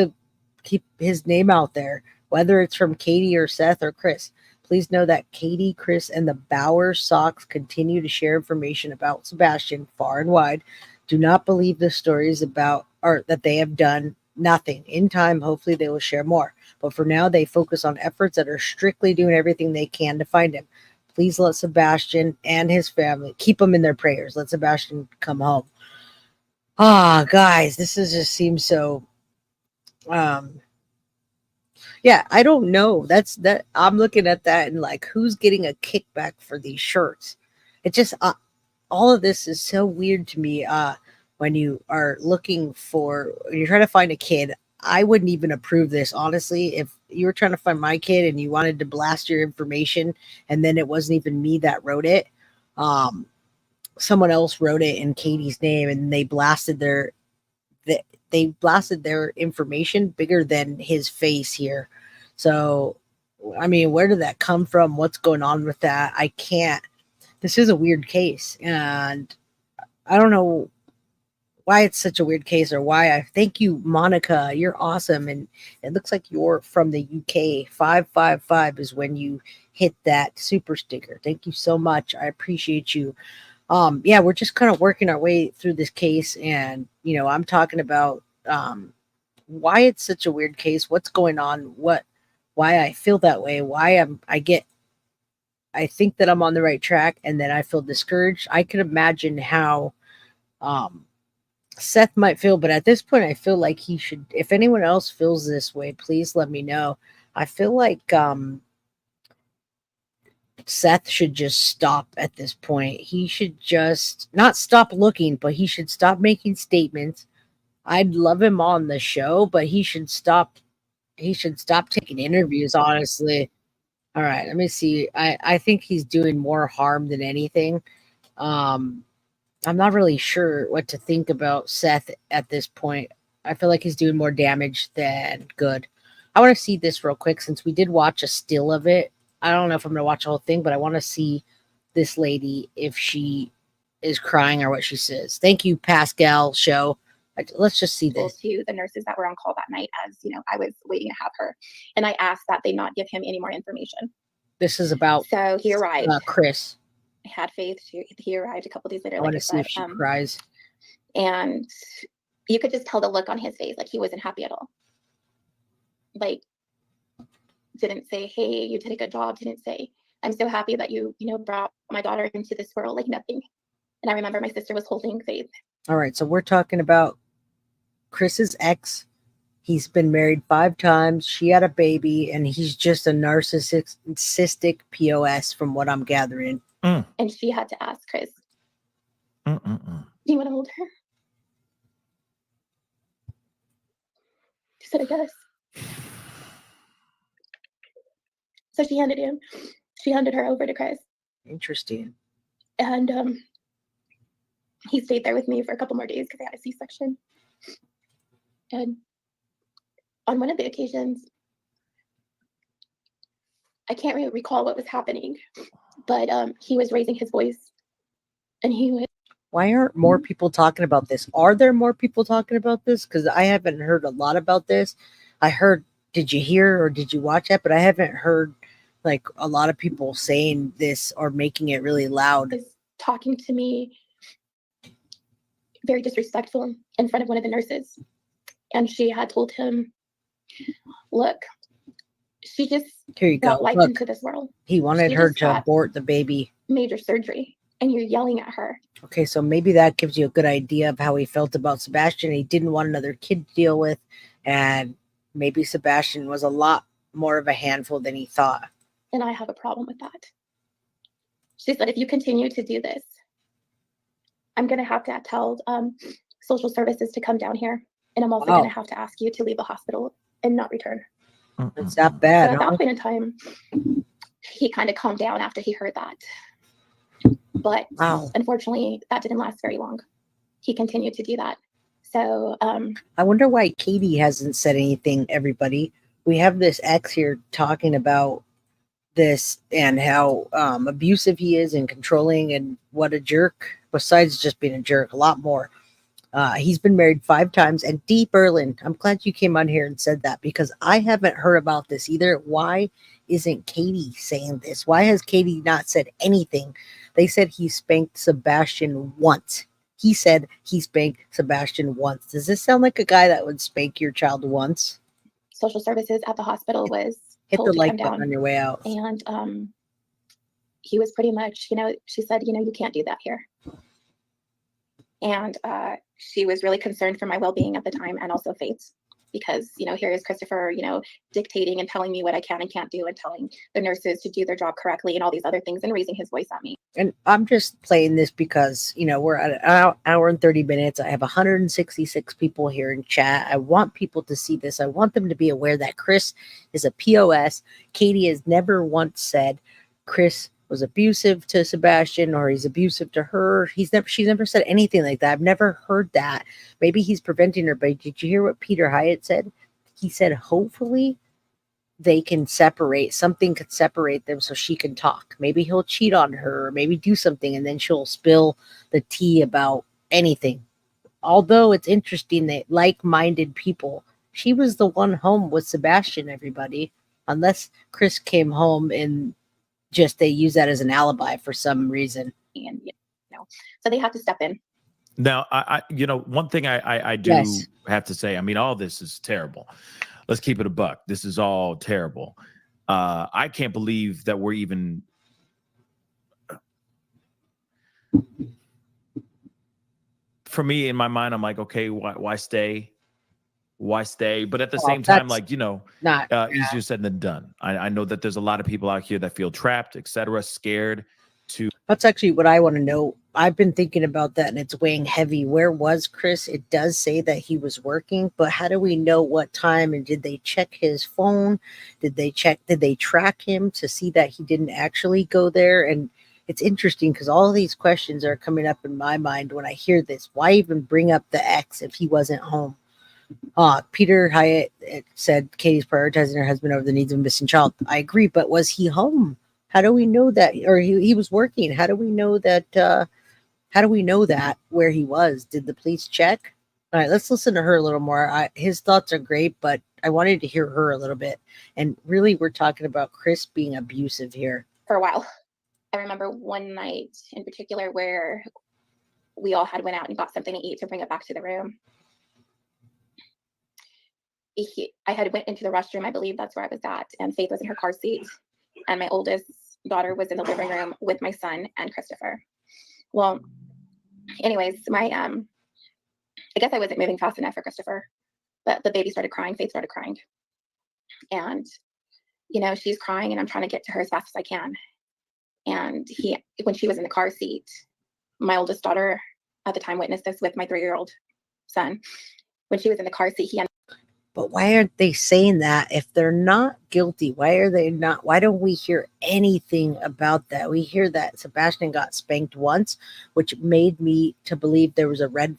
his name out there, whether it's from Katie or Seth or Chris. Please know that Katie, Chris, and the Bauer Sox continue to share information about Sebastian far and wide. Do not believe the stories about or that they have done nothing. In time, hopefully they will share more. But for now, they focus on efforts that are strictly doing everything they can to find him. Please let Sebastian and his family, keep them in their prayers. Let Sebastian come home. Guys, this just seems so, yeah, I don't know. That I'm looking at that and like, who's getting a kickback for these shirts? It just, all of this is so weird to me. When you are when you're trying to find a kid, I wouldn't even approve this. Honestly, if you were trying to find my kid and you wanted to blast your information and then it wasn't even me that wrote it, someone else wrote it in Katie's name and they blasted they blasted their information bigger than his face here. So, I mean, where did that come from? What's going on with that? I can't. This is a weird case, and I don't know why it's such a weird case or why. I thank you, Monica. You're awesome, and it looks like you're from the UK. 555 is when you hit that super sticker. Thank you so much. I appreciate you. Yeah, we're just kind of working our way through this case, and I'm talking about why it's such a weird case, what's going on, why I feel that way, why I think that I'm on the right track, and then I feel discouraged. I can imagine how Seth might feel, but at this point I feel like he should, if anyone else feels this way, please let me know. I feel like Seth should just stop at this point. He should just not stop looking, but he should stop making statements. I'd love him on the show, but he should stop taking interviews, honestly. All right, let me see. I think he's doing more harm than anything. I'm not really sure what to think about Seth at this point. I feel like he's doing more damage than good. I want to see this real quick since we did watch a still of it. I don't know if I'm going to watch the whole thing, but I want to see this lady, if she is crying or what she says. Thank you, Pascal Show. Let's just see this. To the nurses that were on call that night, as I was waiting to have her, and I asked that they not give him any more information. This is about so he arrived. Chris. I had faith. He arrived a couple days later. I want to see if she cries. And you could just tell the look on his face, like he wasn't happy at all. Like, didn't say, "Hey, you did a good job." Didn't say, "I'm so happy that you brought my daughter into this world." Like nothing. And I remember my sister was holding Faith. All right, so we're talking about Chris's ex. He's been married 5 times. She had a baby, and he's just a narcissistic POS, from what I'm gathering. And she had to ask Chris, "Do you want to hold her?" She said, "I guess." So she handed her over to Chris. Interesting. And he stayed there with me for a couple more days because I had a C-section. And on one of the occasions, I can't really recall what was happening, but he was raising his voice, and he was. Why aren't more people talking about this? Are there more people talking about this? Because I haven't heard a lot about this. I heard, did you hear or did you watch that? But I haven't heard like a lot of people saying this or making it really loud. He was talking to me very disrespectful in front of one of the nurses. And she had told him, "Look, she just got life into this world." He wanted her to abort the baby. Major surgery. And you're yelling at her. Okay, so maybe that gives you a good idea of how he felt about Sebastian. He didn't want another kid to deal with. And maybe Sebastian was a lot more of a handful than he thought. And I have a problem with that. She said, "If you continue to do this, I'm going to have to tell social services to come down here. And I'm also going to have to ask you to leave the hospital and not return." It's not bad. So at that point in time, he kind of calmed down after he heard that. But unfortunately, that didn't last very long. He continued to do that. So I wonder why Katie hasn't said anything, everybody. We have this ex here talking about this and how abusive he is and controlling and what a jerk, besides just being a jerk, a lot more. He's been married 5 times. And Dee Berlin, I'm glad you came on here and said that, because I haven't heard about this either. Why isn't Katie saying this? Why has Katie not said anything? They said he spanked Sebastian once. He said he spanked Sebastian once. Does this sound like a guy that would spank your child once? Social services at the hospital was hit told the to like come button down. on your way out. And he was pretty much, she said, "You can't do that here." And she was really concerned for my well-being at the time, and also Faith's, because here is Christopher dictating and telling me what I can and can't do, and telling the nurses to do their job correctly and all these other things, and raising his voice at me. And I'm just playing this because we're at an hour and 30 minutes. I have 166 people here in chat. I want people to see this. I want them to be aware that Chris is a POS. Katie has never once said Chris was abusive to Sebastian or he's abusive to her. She's never said anything like that. I've never heard that. Maybe he's preventing her, but did you hear what Peter Hyatt said? He said, hopefully they can separate. Something could separate them so she can talk. Maybe he'll cheat on her or maybe do something and then she'll spill the tea about anything. Although it's interesting that like-minded people, she was the one home with Sebastian, everybody, unless Chris came home and just they use that as an alibi for some reason. And so they have to step in. Now, I one thing I do have to say, I mean, all this is terrible. Let's keep it a buck. This is all terrible. I can't believe that we're even. For me, in my mind, I'm like, okay, why stay? Why stay? But at the same time, like, easier said than done. I know that there's a lot of people out here that feel trapped, etc., scared to. That's actually what I want to know. I've been thinking about that and it's weighing heavy. Where was Chris? It does say that he was working, but how do we know what time? And did they check his phone? Did they track him to see that he didn't actually go there? And it's interesting because all of these questions are coming up in my mind when I hear this. Why even bring up the ex if he wasn't home? Peter Hyatt said Katie's prioritizing her husband over the needs of a missing child. I agree, but was he home? How do we know that? Or he was working. How do we know that? How do we know that where he was? Did the police check? All right, let's listen to her a little more. His thoughts are great, but I wanted to hear her a little bit. And really, we're talking about Chris being abusive here. For a while. I remember one night in particular where we all went out and got something to eat to bring it back to the room. I had went into the restroom, I believe that's where I was at, and Faith was in her car seat, and my oldest daughter was in the living room with my son and Christopher. Well, anyways, I guess I wasn't moving fast enough for Christopher, but the baby started crying. Faith started crying, and she's crying, and I'm trying to get to her as fast as I can. And when she was in the car seat, my oldest daughter at the time witnessed this with my 3-year-old son. When she was in the car seat, But why aren't they saying that if they're not guilty? Why are they not? Why don't we hear anything about that? We hear that Sebastian got spanked once, which made me to believe there was a red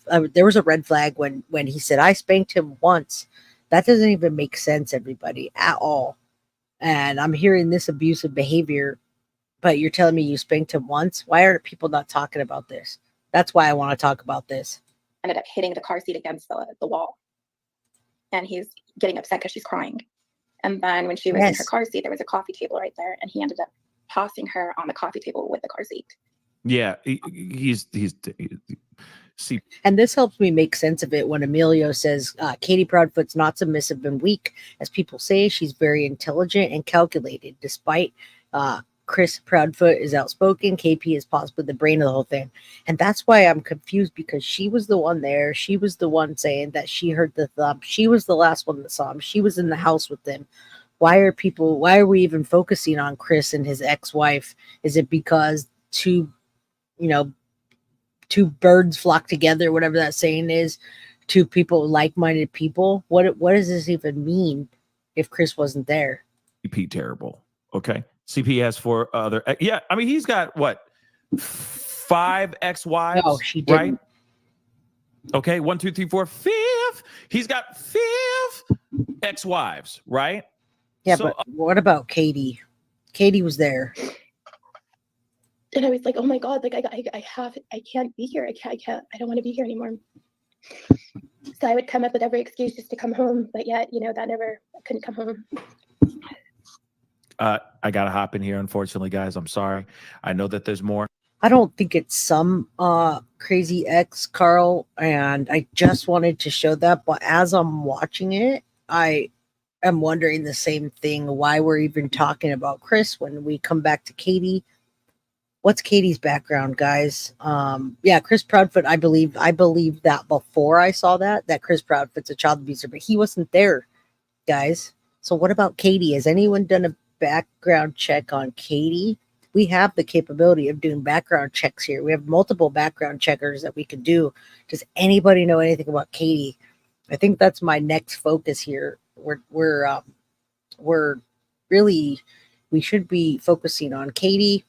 flag when he said I spanked him once. That doesn't even make sense, everybody, at all. And I'm hearing this abusive behavior, but you're telling me you spanked him once? Why are people not talking about this? That's why I want to talk about this. Ended up hitting the car seat against the wall. And he's getting upset because she's crying. And then when she was in her car seat, there was a coffee table right there. And he ended up tossing her on the coffee table with the car seat. Yeah, see. And this helps me make sense of it when Emilio says Katie Proudfoot's not submissive and weak. As people say, she's very intelligent and calculated. Despite Chris Proudfoot is outspoken, KP is possibly the brain of the whole thing. And that's why I'm confused, because she was the one there. She was the one saying that she heard the thump. She was the last one that saw him. She was in the house with them. Why are we even focusing on Chris and his ex-wife? Is it because two birds flock together, whatever that saying is, two people, like-minded people? What does this even mean if Chris wasn't there? CP terrible. Okay. CP has 4 other. Yeah. I mean, he's got what? 5 ex-wives. No, she didn't. Right? Okay. 1, 2, 3, 4, 5. He's got 5 ex-wives, right? Yeah. So, but what about Katie? Katie was there. And I was like, oh my God, like I can't be here. I don't want to be here anymore. So I would come up with every excuse just to come home. But yet, I couldn't come home. I got to hop in here, unfortunately, guys. I'm sorry. I know that there's more. I don't think it's some crazy ex, Carl, and I just wanted to show that. But as I'm watching it, I am wondering the same thing, why we're even talking about Chris when we come back to Katie. What's Katie's background, guys? Chris Proudfoot, I believe that before I saw that Chris Proudfoot's a child abuser, but he wasn't there, guys. So what about Katie? Has anyone done a background check on Katie? We have the capability of doing background checks here. We have multiple background checkers that we can do. Does anybody know anything about Katie? I think that's my next focus here. We should be focusing on Katie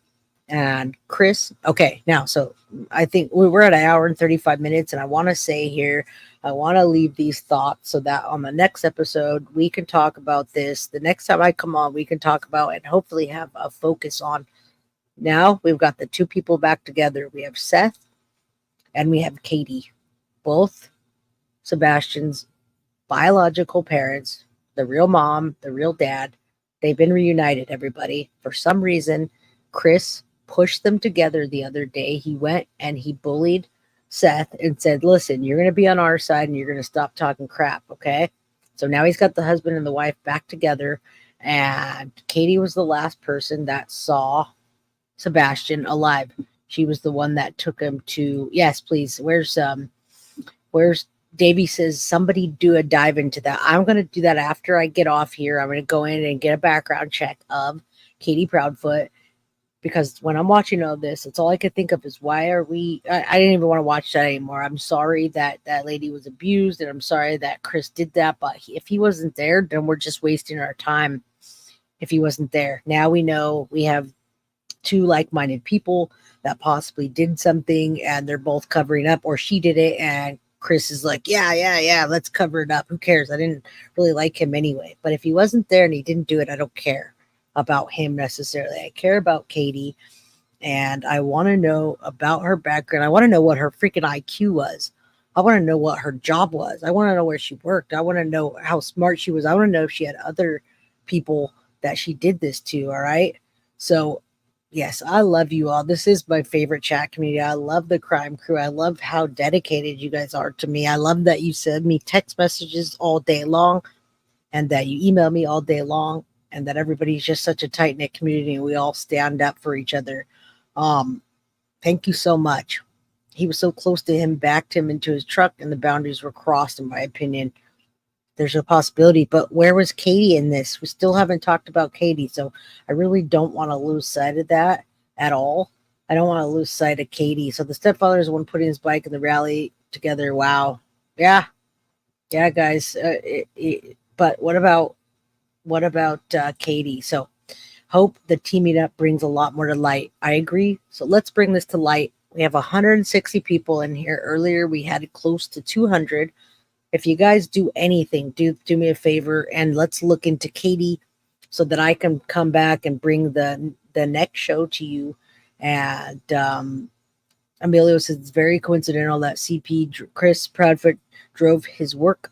And Chris, okay, now, so I think we're at an hour and 35 minutes, and I want to say here, I want to leave these thoughts so that on the next episode, we can talk about this. The next time I come on, we can talk about and hopefully have a focus on. Now we've got the two people back together. We have Seth and we have Katie, both Sebastian's biological parents, the real mom, the real dad. They've been reunited, everybody. For some reason, Chris pushed them together the other day. He went and he bullied Seth and said, listen, you're going to be on our side and you're going to stop talking crap, okay? So now he's got the husband and the wife back together, and Katie was the last person that saw Sebastian alive. She was the one that took him to, yes, please, where's Davey says somebody do a dive into that. I'm going to do that after I get off here. I'm going to go in and get a background check of Katie Proudfoot, because when I'm watching all this, it's all I could think of is why are we, I didn't even want to watch that anymore. I'm sorry that that lady was abused, and I'm sorry that Chris did that, but if he wasn't there, then we're just wasting our time if he wasn't there. Now we know we have two like-minded people that possibly did something, and they're both covering up, or she did it, and Chris is like, yeah, let's cover it up. Who cares? I didn't really like him anyway. But if he wasn't there and he didn't do it, I don't care about him necessarily. I care about Katie, and I want to know about her background. I want to know what her freaking IQ was. I want to know what her job was. I want to know where she worked. I want to know how smart she was. I want to know if she had other people that she did this to. All right. So yes, I love you all. This is my favorite chat community. I love the crime crew. I love how dedicated you guys are to me. I love that you send me text messages all day long, and that you email me all day long, and that everybody's just such a tight-knit community, and we all stand up for each other. Thank you so much. He was so close to him, backed him into his truck, and the boundaries were crossed, in my opinion. There's a possibility, but where was Katie in this? We still haven't talked about Katie, so I really don't want to lose sight of that at all. I don't want to lose sight of Katie. So the stepfather is the one putting his bike and the rally together. Wow. Yeah, guys. But what about Katie? So hope the teaming up brings a lot more to light. I agree. So let's bring this to light. We have 160 people in here. Earlier we had close to 200. If you guys do anything, do me a favor, and let's look into Katie so that I can come back and bring the next show to you. And Emilio says it's very coincidental that CP Chris Proudfoot drove to his work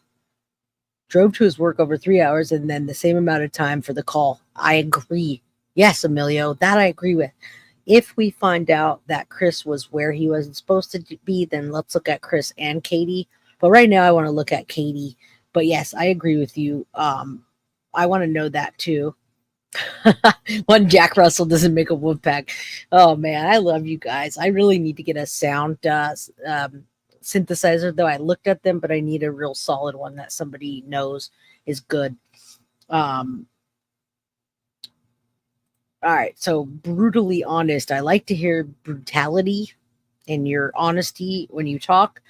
over 3 hours and then the same amount of time for the call. I agree. Yes, Emilio, that I agree with. If we find out that Chris was where he wasn't supposed to be, then let's look at Chris and Katie. But right now I want to look at Katie. But yes, I agree with you. I want to know that too. One Jack Russell doesn't make a wolf pack. Oh man, I love you guys. I really need to get a sound synthesizer, though. I looked at them, but I need a real solid one that somebody knows is good. All right, so brutally honest. I like to hear brutality and your honesty when you talk.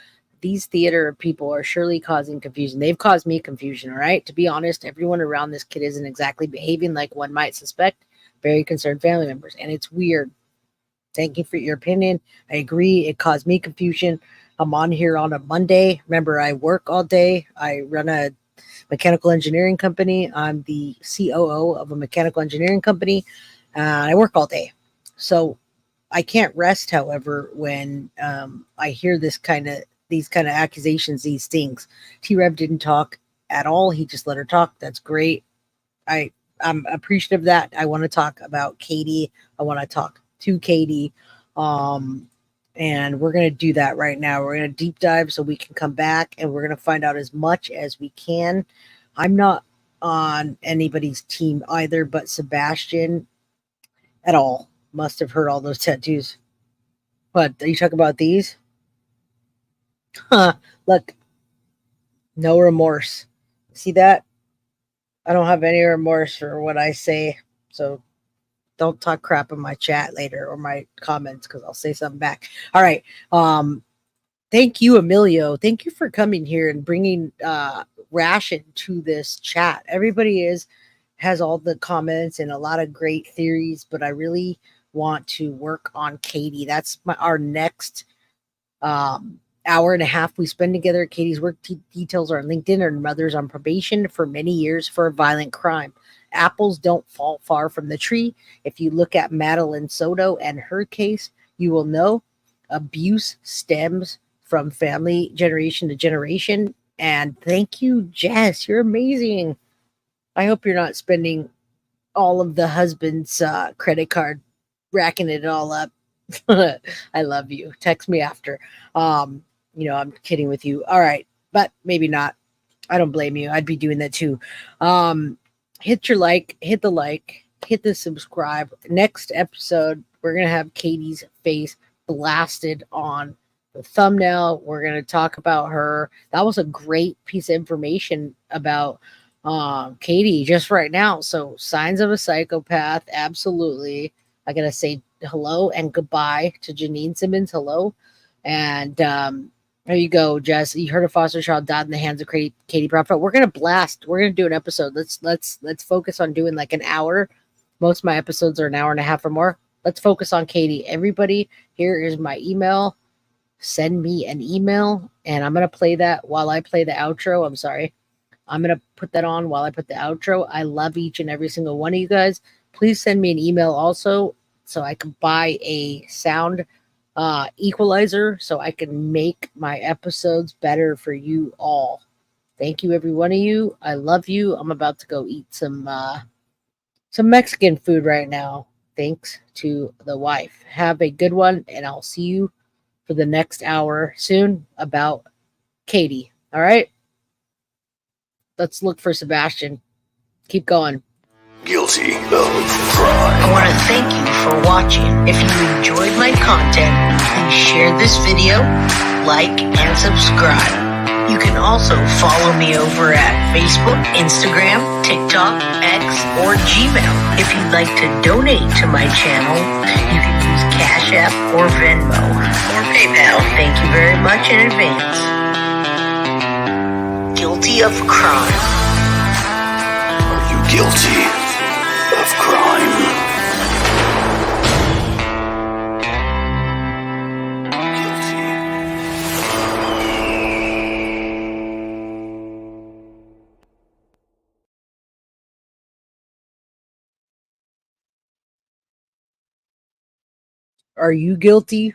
These theater people are surely causing confusion. They've caused me confusion, all right? To be honest, everyone around this kid isn't exactly behaving like one might suspect. Very concerned family members, and it's weird. Thank you for your opinion. I agree. It caused me confusion. I'm on here on a Monday. Remember, I work all day. I run a mechanical engineering company. I'm the COO of a mechanical engineering company. I work all day. So I can't rest, however, when I hear these kind of accusations, these things. T-Rev didn't talk at all. He just let her talk. That's great. I'm appreciative of that. I want to talk about Katie. I want to talk to Katie. And we're going to do that right now. We're going to deep dive so we can come back and we're going to find out as much as we can. I'm not on anybody's team either, but Sebastian at all. Must have heard all those tattoos. What, are you talking about these? Look, no remorse. See that? I don't have any remorse for what I say. So don't talk crap in my chat later or my comments, because I'll say something back. All right. Thank you, Emilio. Thank you for coming here and bringing ration to this chat. Everybody has all the comments and a lot of great theories, but I really want to work on Katie. That's our next hour and a half we spend together. Katie's work details are on LinkedIn. Her mother's on probation for many years for a violent crime. Apples don't fall far from the tree. If you look at Madeline Soto and her case, you will know abuse stems from family generation to generation. And thank you, Jess. You're amazing. I hope you're not spending all of the husband's credit card, racking it all up. I love you. Text me after. I'm kidding with you. All right, but maybe not. I don't blame you. I'd be doing that too. Hit the like, hit the subscribe. Next episode, we're gonna have Katie's face blasted on the thumbnail. We're gonna talk about her. That was a great piece of information about Katie just right now. So signs of a psychopath, absolutely. I gotta say hello and goodbye to Janine Simmons. Hello. And there you go, Jess. You heard a foster child died in the hands of Katie Proudfoot. We're gonna blast. We're gonna do an episode. Let's focus on doing like an hour. Most of my episodes are an hour and a half or more. Let's focus on Katie. Everybody, here is my email. Send me an email, and I'm gonna play that while I play the outro. I'm sorry. I'm going to put that on while I put the outro. I love each and every single one of you guys. Please send me an email also so I can buy a sound equalizer so I can make my episodes better for you all. Thank you, every one of you. I love you. I'm about to go eat some Mexican food right now, thanks to the wife. Have a good one, and I'll see you for the next hour soon about Katie. All right? Let's look for Sebastian. Keep going. Guilty of crime. I want to thank you for watching. If you enjoyed my content, please share this video, like, and subscribe. You can also follow me over at Facebook, Instagram, TikTok, X, or Gmail. If you'd like to donate to my channel, you can use Cash App or Venmo or PayPal. Thank you very much in advance. Guilty of crime. Are you guilty of crime? Are you guilty